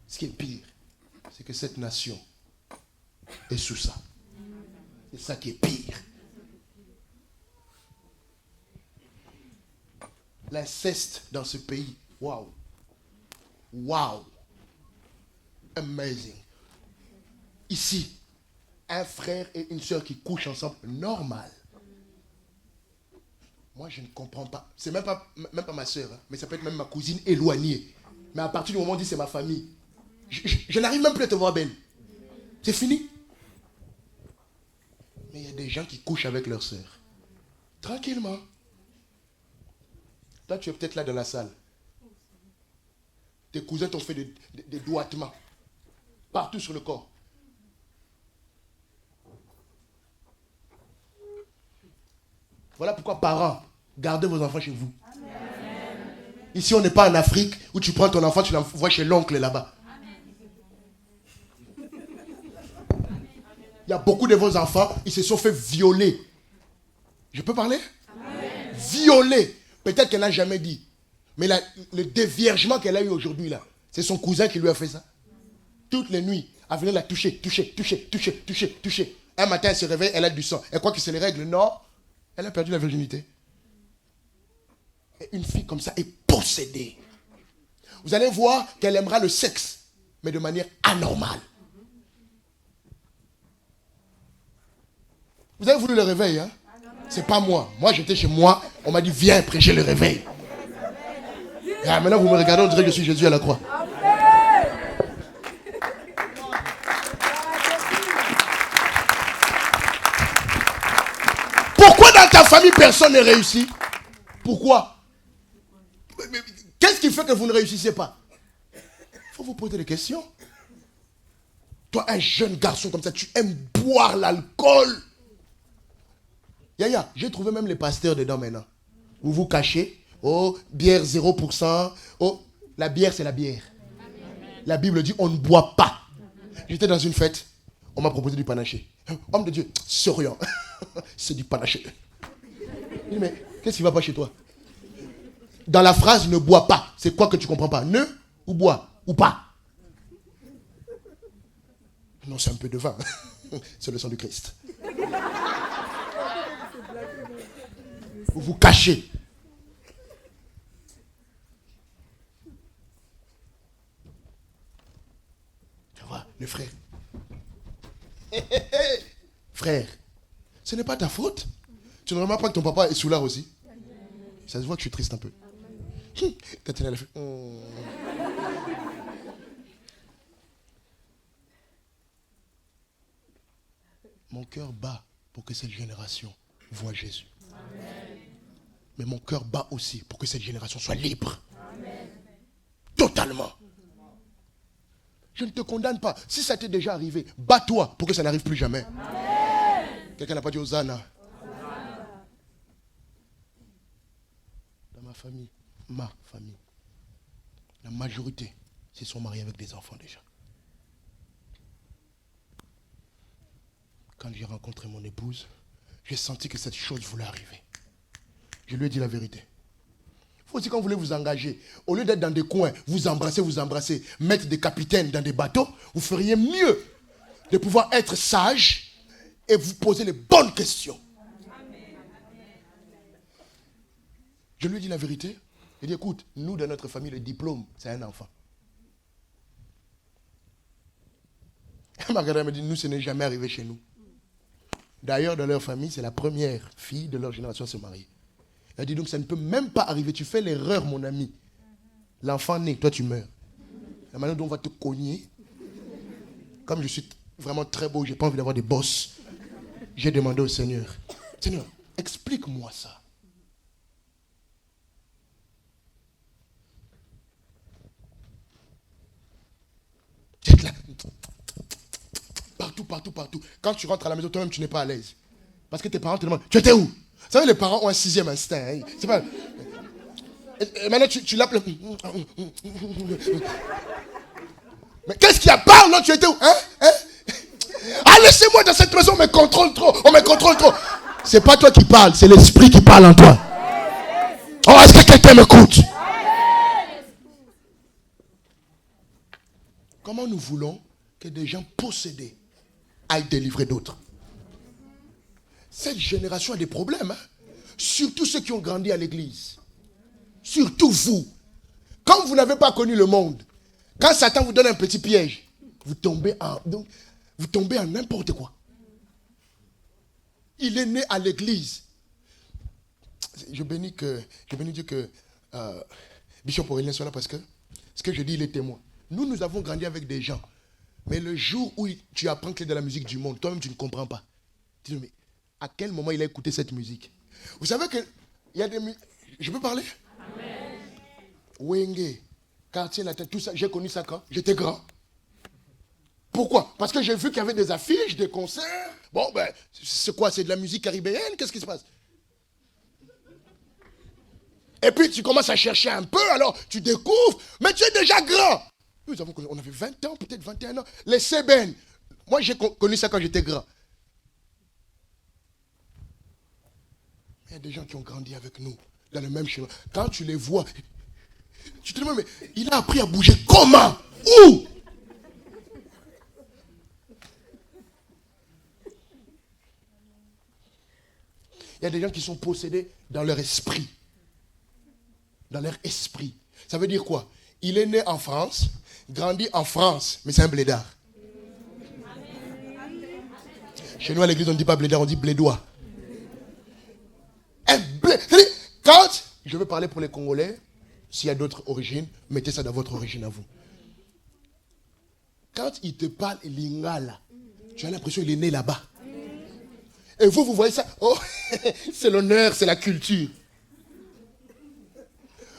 c'est que cette nation est sous ça. C'est ça qui est pire. L'inceste dans ce pays, waouh. Waouh. Amazing. Ici, un frère et une soeur qui couchent ensemble, normal. Moi, je ne comprends pas. C'est même pas ma soeur, hein, mais ça peut être même ma cousine éloignée. Mais à partir du moment où on dit c'est ma famille, je n'arrive même plus à te voir belle. C'est fini. Mais il y a des gens qui couchent avec leur soeur. Tranquillement. Toi, tu es peut-être là dans la salle. Tes cousins t'ont fait des doigtements. Partout sur le corps. Voilà pourquoi, parents, gardez vos enfants chez vous. Amen. Ici, on n'est pas en Afrique où tu prends ton enfant, tu l'envoies chez l'oncle là-bas. Il y a beaucoup de vos enfants, ils se sont fait violer. Je peux parler? Amen. Violer. Peut-être qu'elle n'a jamais dit. Mais le déviergement qu'elle a eu aujourd'hui, là, c'est son cousin qui lui a fait ça. Toutes les nuits, elle venait la toucher. Un matin, elle se réveille, elle a du sang. Elle croit que c'est les règles. Non. Elle a perdu la virginité. Et une fille comme ça est possédée. Vous allez voir qu'elle aimera le sexe, mais de manière anormale. Vous avez voulu le réveil, hein? C'est pas moi. Moi, j'étais chez moi. On m'a dit, viens prêcher le réveil. Et maintenant, vous me regardez, on dirait que je suis Jésus à la croix. Pourquoi dans ta famille, personne ne réussit? Pourquoi? Qu'est-ce qui fait que vous ne réussissez pas? Il faut vous poser des questions. Toi, un jeune garçon comme ça, tu aimes boire l'alcool. Yaya, j'ai trouvé même les pasteurs dedans maintenant. Vous vous cachez. Oh, bière 0%. Oh, la bière, c'est la bière. La Bible dit, on ne boit pas. J'étais dans une fête. On m'a proposé du panaché. Homme de Dieu, c'est rien. C'est du panaché. Je dis, mais qu'est-ce qui ne va pas chez toi? Dans la phrase, ne bois pas. C'est quoi que tu ne comprends pas? Ne ou bois ou pas? Non, c'est un peu de vin. C'est le sang du Christ. Vous vous cachez. Tu vois, le frère. Frère, ce n'est pas ta faute. Tu ne remarques pas que ton papa est soulard aussi? Ça se voit que je suis triste un peu. Quand elle a fait... Mon cœur bat pour que cette génération voie Jésus. Amen. Mais mon cœur bat aussi pour que cette génération soit libre. Amen. Totalement. Je ne te condamne pas. Si ça t'est déjà arrivé, bats-toi pour que ça n'arrive plus jamais. Amen. Quelqu'un n'a pas dit Hosanna. Dans ma famille, la majorité se sont mariés avec des enfants déjà. Quand j'ai rencontré mon épouse, j'ai senti que cette chose voulait arriver. Je lui ai dit la vérité. Il faut aussi, quand vous voulez vous engager, au lieu d'être dans des coins, vous embrasser, mettre des capitaines dans des bateaux, vous feriez mieux de pouvoir être sage et vous poser les bonnes questions. Je lui ai dit la vérité. Il dit, écoute, nous, dans notre famille, le diplôme, c'est un enfant. Margaret m'a dit, nous, ce n'est jamais arrivé chez nous. D'ailleurs, dans leur famille, c'est la première fille de leur génération à se marier. Elle dit, donc, ça ne peut même pas arriver. Tu fais l'erreur, mon ami. L'enfant naît, toi, tu meurs. La manière dont on va te cogner, comme je suis vraiment très beau, je n'ai pas envie d'avoir des bosses, j'ai demandé au Seigneur, Seigneur, explique-moi ça. Là. Partout. Quand tu rentres à la maison, toi-même, tu n'es pas à l'aise. Parce que tes parents te demandent, tu étais où? Vous savez, les parents ont un sixième instinct. Hein? C'est pas... Et maintenant, tu l'appelles. Mais qu'est-ce qu'il y a? Parle, non, tu étais où? Hein? Ah, laissez-moi dans cette maison, on me contrôle trop. C'est pas toi qui parles, c'est l'esprit qui parle en toi. Oh, est-ce que quelqu'un m'écoute? Comment nous voulons que des gens possédés aillent délivrer d'autres? Cette génération a des problèmes. Hein? Surtout ceux qui ont grandi à l'église. Surtout vous. Quand vous n'avez pas connu le monde, quand Satan vous donne un petit piège, vous tombez en n'importe quoi. Il est né à l'église. Je bénis Dieu que Bishop Aurélien soit là parce que ce que je dis, il est témoin. Nous avons grandi avec des gens. Mais le jour où tu apprends que c'est de la musique du monde, toi-même tu ne comprends pas. Tu dis, mais à quel moment il a écouté cette musique? Vous savez qu'il y a des musiques. Je peux parler? Amen. Wenge, Quartier Latin, tout ça, j'ai connu ça quand j'étais grand. Pourquoi? Parce que j'ai vu qu'il y avait des affiches, des concerts. Bon, ben, c'est quoi? C'est de la musique caribéenne? Qu'est-ce qui se passe? Et puis tu commences à chercher un peu, alors tu découvres, mais tu es déjà grand. Nous avons connu, on avait 20 ans, peut-être 21 ans. Les Sébènes. Moi, j'ai connu ça quand j'étais grand. Il y a des gens qui ont grandi avec nous, dans le même chemin. Quand tu les vois, tu te demandes, mais il a appris à bouger comment? Où? Il y a des gens qui sont possédés dans leur esprit. Dans leur esprit. Ça veut dire quoi? Il est né en France, grandi en France, mais c'est un blédard. Chez nous à l'église, on ne dit pas blédard, on dit blédois. Quand je veux parler pour les Congolais, s'il y a d'autres origines, mettez ça dans votre origine à vous. Quand il te parle lingala, tu as l'impression qu'il est né là-bas. Et vous voyez ça, oh, c'est l'honneur, c'est la culture.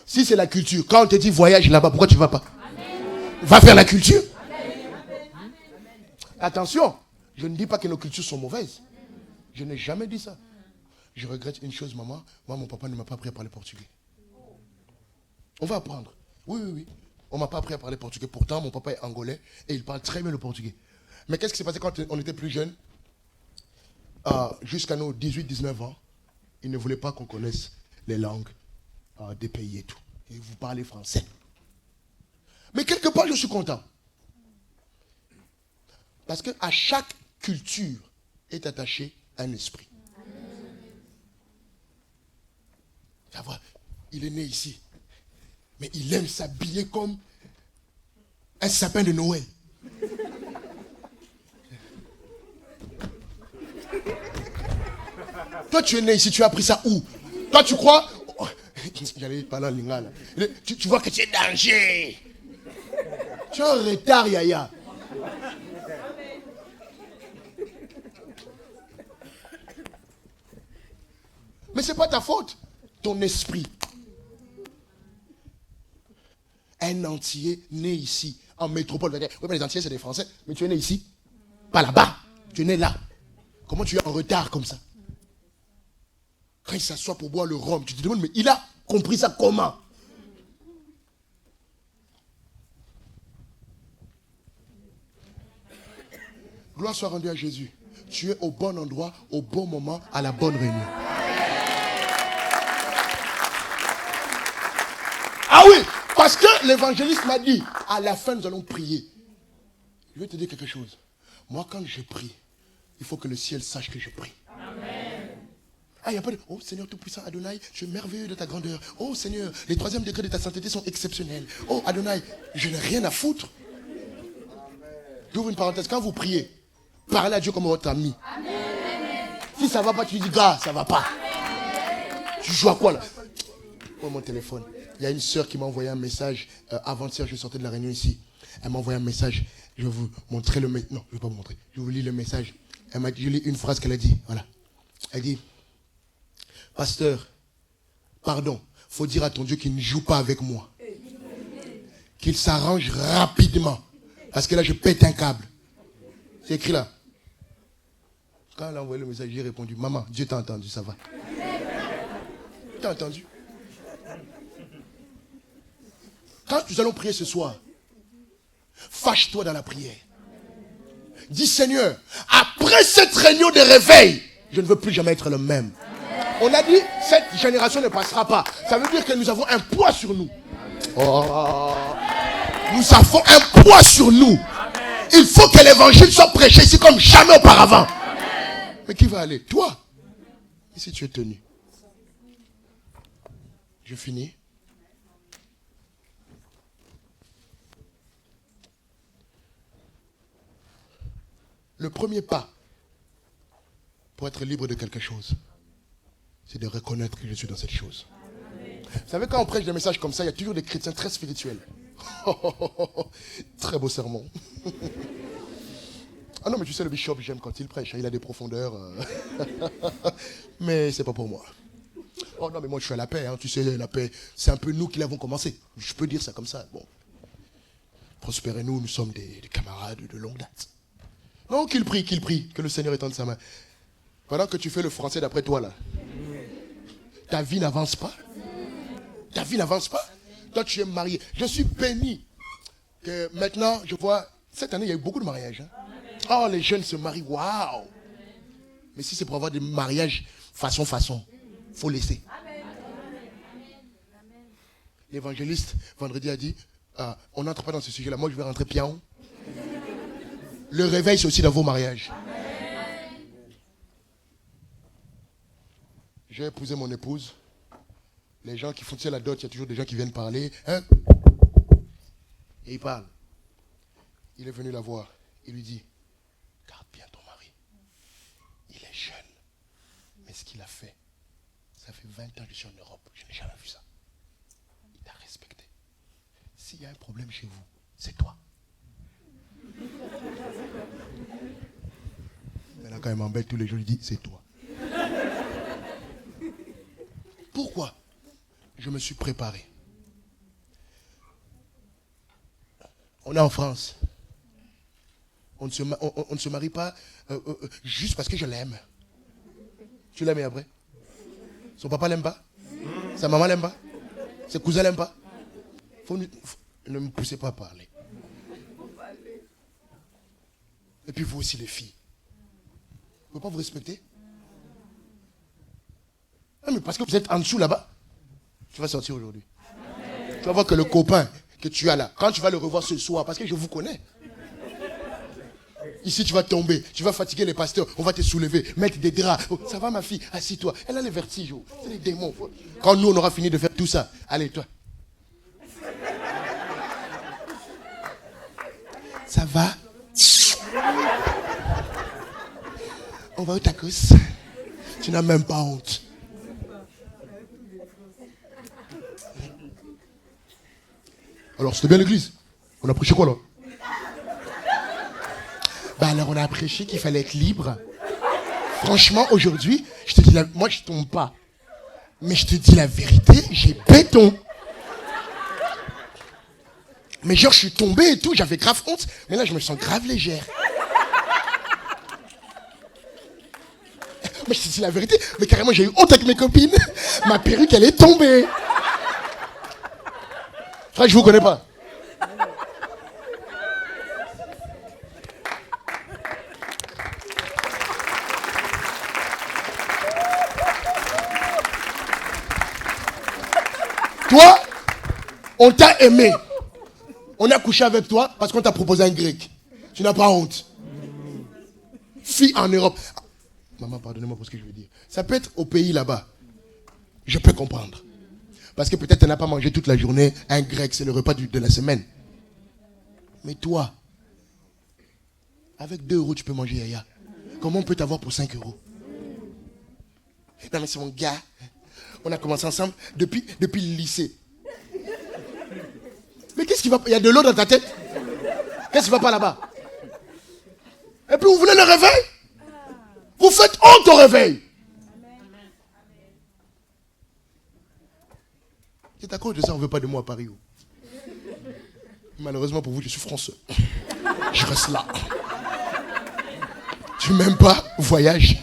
Si c'est la culture, quand on te dit voyage là-bas, pourquoi tu ne vas pas? Amen. Va faire la culture. Amen. Attention, je ne dis pas que nos cultures sont mauvaises. Je n'ai jamais dit ça. Je regrette une chose, maman. Moi, mon papa ne m'a pas appris à parler portugais. On va apprendre. Oui. On ne m'a pas appris à parler portugais. Pourtant, mon papa est angolais et il parle très bien le portugais. Mais qu'est-ce qui s'est passé quand on était plus jeune? Jusqu'à nos 18-19 ans, il ne voulait pas qu'on connaisse les langues des pays et tout. Et vous parlez français. Mais quelque part, je suis content. Parce qu'à chaque culture est attaché un esprit. Savoir, il est né ici. Mais il aime s'habiller comme un sapin de Noël. Toi, tu es né ici, tu as appris ça où? Toi, tu crois... Oh, j'allais parler en lingala. Tu vois que tu es danger. Tu es un retard, Yaya. Mais ce n'est pas ta faute. Ton esprit. Un entier né ici, en métropole. Oui, mais les entiers, c'est des Français. Mais tu es né ici. Pas là-bas. Tu es né là. Comment tu es en retard comme ça? Quand il s'assoit pour boire le rhum, tu te demandes, mais il a compris ça comment? Gloire soit rendue à Jésus. Tu es au bon endroit, au bon moment, à la bonne réunion. Ah oui, parce que l'évangéliste m'a dit, à la fin nous allons prier. Je vais te dire quelque chose. Moi quand je prie, il faut que le ciel sache que je prie. Amen. Ah, il n'y a pas de, oh Seigneur Tout-Puissant Adonai, je suis merveilleux de ta grandeur. Oh Seigneur, les 3e degrés de ta sainteté sont exceptionnels. Oh Adonai, je n'ai rien à foutre. J'ouvre une parenthèse, quand vous priez, parlez à Dieu comme votre ami. Amen. Si ça ne va pas, tu dis, gars, ça ne va pas. Amen. Tu joues à quoi là? Oh mon téléphone. Il y a une sœur qui m'a envoyé un message avant-hier, je sortais de la réunion ici. Elle m'a envoyé un message. Je vais vous montrer le message. Non, je ne vais pas vous montrer. Je vais vous lire le message. Elle m'a dit, je lis une phrase qu'elle a dit. Voilà. Elle dit, pasteur, pardon, il faut dire à ton Dieu qu'il ne joue pas avec moi. Qu'il s'arrange rapidement. Parce que là, je pète un câble. C'est écrit là. Quand elle a envoyé le message, j'ai répondu, maman, Dieu t'a entendu, ça va. T'as entendu? Quand nous allons prier ce soir, fâche-toi dans la prière. Dis Seigneur, après cette réunion de réveil, je ne veux plus jamais être le même. On a dit, cette génération ne passera pas. Ça veut dire que nous avons un poids sur nous. Oh, nous avons un poids sur nous. Il faut que l'évangile soit prêché ici comme jamais auparavant. Mais qui va aller? Toi. Et si tu es tenu? Je finis. Le premier pas pour être libre de quelque chose, c'est de reconnaître que je suis dans cette chose. Vous savez, quand on prêche des messages comme ça, il y a toujours des chrétiens très spirituels. Très beau sermon. Ah non, mais tu sais, le bishop, j'aime quand il prêche. Il a des profondeurs. Mais c'est pas pour moi. Oh non, mais moi je suis à la paix. Hein. Tu sais, la paix, c'est un peu nous qui l'avons commencé. Je peux dire ça comme ça. Bon. Prospérez-nous, nous sommes des camarades de longue date. Non, qu'il prie, que le Seigneur étende sa main. Pendant que tu fais le français d'après toi, là, ta vie n'avance pas. Ta vie n'avance pas. Toi, tu es marié. Je suis béni que maintenant, je vois, cette année, il y a eu beaucoup de mariages. Hein. Oh, les jeunes se marient, waouh. Mais si c'est pour avoir des mariages façon, il faut laisser. L'évangéliste, vendredi, a dit, on n'entre pas dans ce sujet-là. Moi, je vais rentrer piano. Le réveil, c'est aussi dans vos mariages. J'ai épousé mon épouse. Les gens qui font la dot, il y a toujours des gens qui viennent parler. Hein? Et il parle. Il est venu la voir. Il lui dit, garde bien ton mari. Il est jeune. Mais ce qu'il a fait, ça fait 20 ans que je suis en Europe. Je n'ai jamais vu ça. Il t'a respecté. S'il y a un problème chez vous, c'est toi. Maintenant, quand il m'embête tous les jours, il dit, c'est toi. Pourquoi? Je me suis préparé. On est en France. On ne se marie pas juste parce que je l'aime. Tu l'aimes et après? Son papa l'aime pas? Sa maman l'aime pas? Ses cousins l'aiment pas? Ne me poussez pas à parler. Et puis vous aussi les filles. Vous ne pouvez pas vous respecter? Non, mais parce que vous êtes en dessous là-bas. Tu vas sortir aujourd'hui. Tu vas voir que le copain que tu as là, quand tu vas le revoir ce soir, parce que je vous connais. Ici, tu vas tomber, tu vas fatiguer les pasteurs, on va te soulever, mettre des draps. Oh, ça va ma fille, assis-toi. Elle a les vertiges, oh. C'est des démons. Quand nous, on aura fini de faire tout ça, allez, toi. Ça va? On va au tacos. Tu n'as même pas honte. Alors, c'était bien l'église. On a prêché quoi là? Bah alors, on a prêché qu'il fallait être libre. Franchement, aujourd'hui, je te dis, moi je tombe pas. Mais je te dis la vérité, j'ai béton. Mais genre, je suis tombé et tout, j'avais grave honte. Mais là, je me sens grave légère. Mais je te dis la vérité, mais carrément, j'ai eu honte avec mes copines. Ma perruque, elle est tombée. Frère, je vous connais pas. Toi, on t'a aimé. On a couché avec toi parce qu'on t'a proposé un grec. Tu n'as pas honte. Fille en Europe. Maman, pardonnez-moi pour ce que je veux dire. Ça peut être au pays là-bas. Je peux comprendre. Parce que peut-être tu n'as pas mangé toute la journée. Un grec, c'est le repas de la semaine. Mais toi, avec 2 euros, tu peux manger yaya. Comment on peut t'avoir pour 5 euros? Non mais c'est mon gars. On a commencé ensemble depuis le lycée. Mais qu'est-ce qui va pas? Il y a de l'eau dans ta tête? Qu'est-ce qui va pas là-bas? Et puis vous voulez le réveil? Vous faites honte au réveil. C'est à cause de ça on ne veut pas de moi à Paris. Malheureusement pour vous, je suis français. Je reste là. Tu m'aimes pas? Voyage.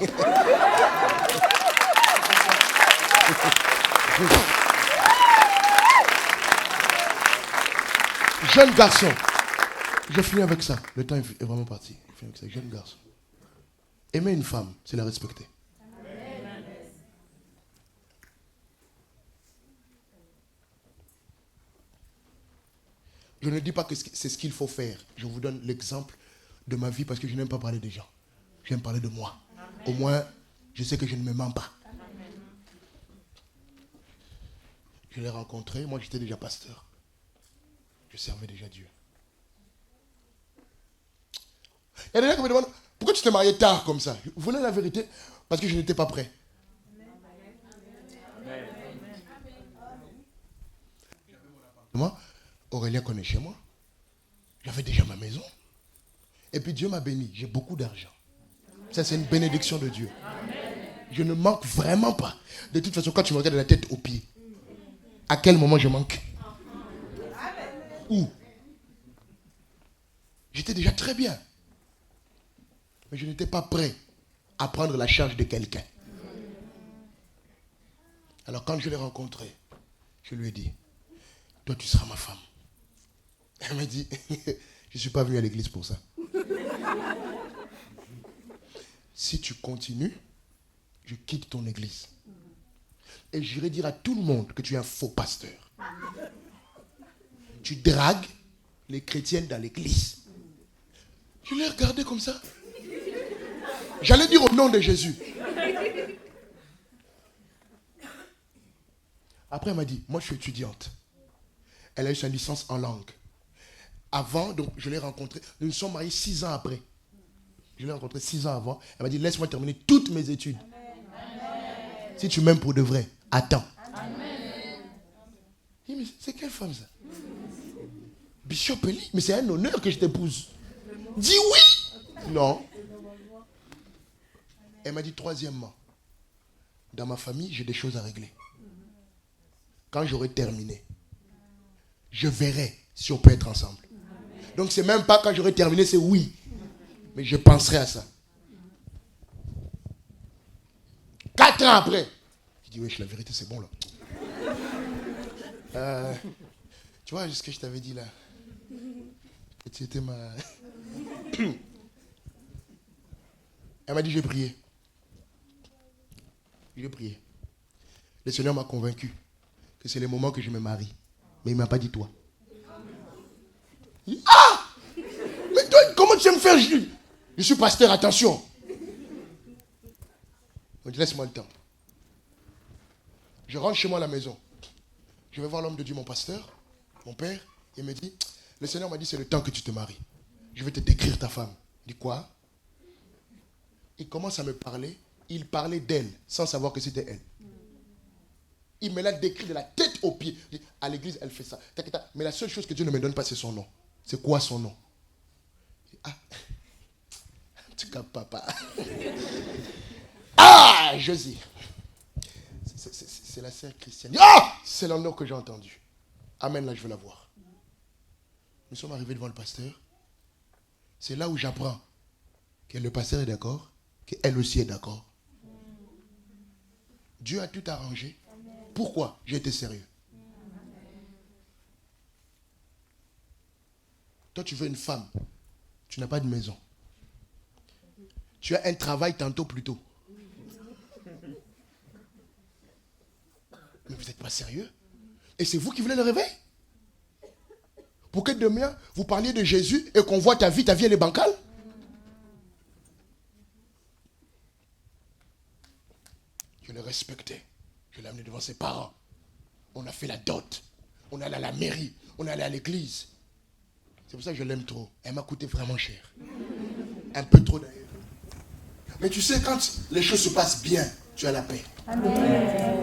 Jeune garçon. Je finis avec ça. Le temps est vraiment parti. Je finis avec ça. Jeune garçon. Aimer une femme, c'est la respecter. Amen. Je ne dis pas que c'est ce qu'il faut faire. Je vous donne l'exemple de ma vie parce que je n'aime pas parler des gens. J'aime parler de moi. Amen. Au moins, je sais que je ne me mens pas. Amen. Je l'ai rencontré. Moi, j'étais déjà pasteur. Je servais déjà Dieu. Il y a des gens qui me demandent, pourquoi tu t'es marié tard comme ça? Vous voulez la vérité? Parce que je n'étais pas prêt. Moi, Aurélien connaît chez moi. J'avais déjà ma maison. Et puis Dieu m'a béni. J'ai beaucoup d'argent. Ça, c'est une bénédiction de Dieu. Je ne manque vraiment pas. De toute façon, quand tu me regardes de la tête aux pieds, à quel moment je manque? Où? J'étais déjà très bien. Mais je n'étais pas prêt à prendre la charge de quelqu'un. Alors quand je l'ai rencontré, je lui ai dit, toi tu seras ma femme. Elle m'a dit, je ne suis pas venu à l'église pour ça. Si tu continues, je quitte ton église. Et j'irai dire à tout le monde que tu es un faux pasteur. Tu dragues les chrétiennes dans l'église. Je l'ai regardé comme ça. J'allais dire au nom de Jésus. Après, elle m'a dit, moi je suis étudiante. Elle a eu sa licence en langue. Avant, donc je l'ai rencontrée. Nous nous sommes mariés 6 ans après. Je l'ai rencontrée 6 ans avant. Elle m'a dit, laisse-moi terminer toutes mes études. Amen. Si tu m'aimes pour de vrai, attends. Amen. Je dis, mais c'est quelle femme ça? Bishop Eli, mais c'est un honneur que je t'épouse. Dis oui. Non. Elle m'a dit, troisièmement, dans ma famille, j'ai des choses à régler. Quand j'aurai terminé, je verrai si on peut être ensemble. Donc c'est même pas quand j'aurai terminé, c'est oui. Mais je penserai à ça. 4 ans après, je dis, wesh, la vérité c'est bon là. Tu vois ce que je t'avais dit là? Que tu étais ma... Elle m'a dit, j'ai prié. J'ai prié. Le Seigneur m'a convaincu que c'est le moment que je me marie. Mais il ne m'a pas dit toi. Ah! Mais toi, comment tu vas me faire? Je suis pasteur, attention. On dit, laisse-moi le temps. Je rentre chez moi à la maison. Je vais voir l'homme de Dieu, mon pasteur, mon père. Il me dit, le Seigneur m'a dit, c'est le temps que tu te maries. Je vais te décrire ta femme. Il dit, quoi? Il commence à me parler. Il parlait d'elle, sans savoir que c'était elle. Il me l'a décrit de la tête aux pieds. À l'église, elle fait ça. Mais la seule chose que Dieu ne me donne pas, c'est son nom. C'est quoi son nom? Ah, en tout cas, papa. Ah, Josie. c'est la sœur Christiane. Ah, c'est le nom que j'ai entendu. Amen, là je veux la voir. Nous sommes arrivés devant le pasteur. C'est là où j'apprends que le pasteur est d'accord, qu'elle aussi est d'accord. Dieu a tout arrangé. Pourquoi? J'ai été sérieux. Toi, tu veux une femme. Tu n'as pas de maison. Tu as un travail tantôt plus tôt. Mais vous n'êtes pas sérieux? Et c'est vous qui voulez le réveil? Pour que demain, vous parliez de Jésus et qu'on voit ta vie elle est bancale? Je le respectais. Je l'ai amené devant ses parents. On a fait la dot. On est allé à la mairie. On est allé à l'église. C'est pour ça que je l'aime trop. Elle m'a coûté vraiment cher. Un peu trop d'ailleurs. Mais tu sais, quand les choses se passent bien, tu as la paix. Amen.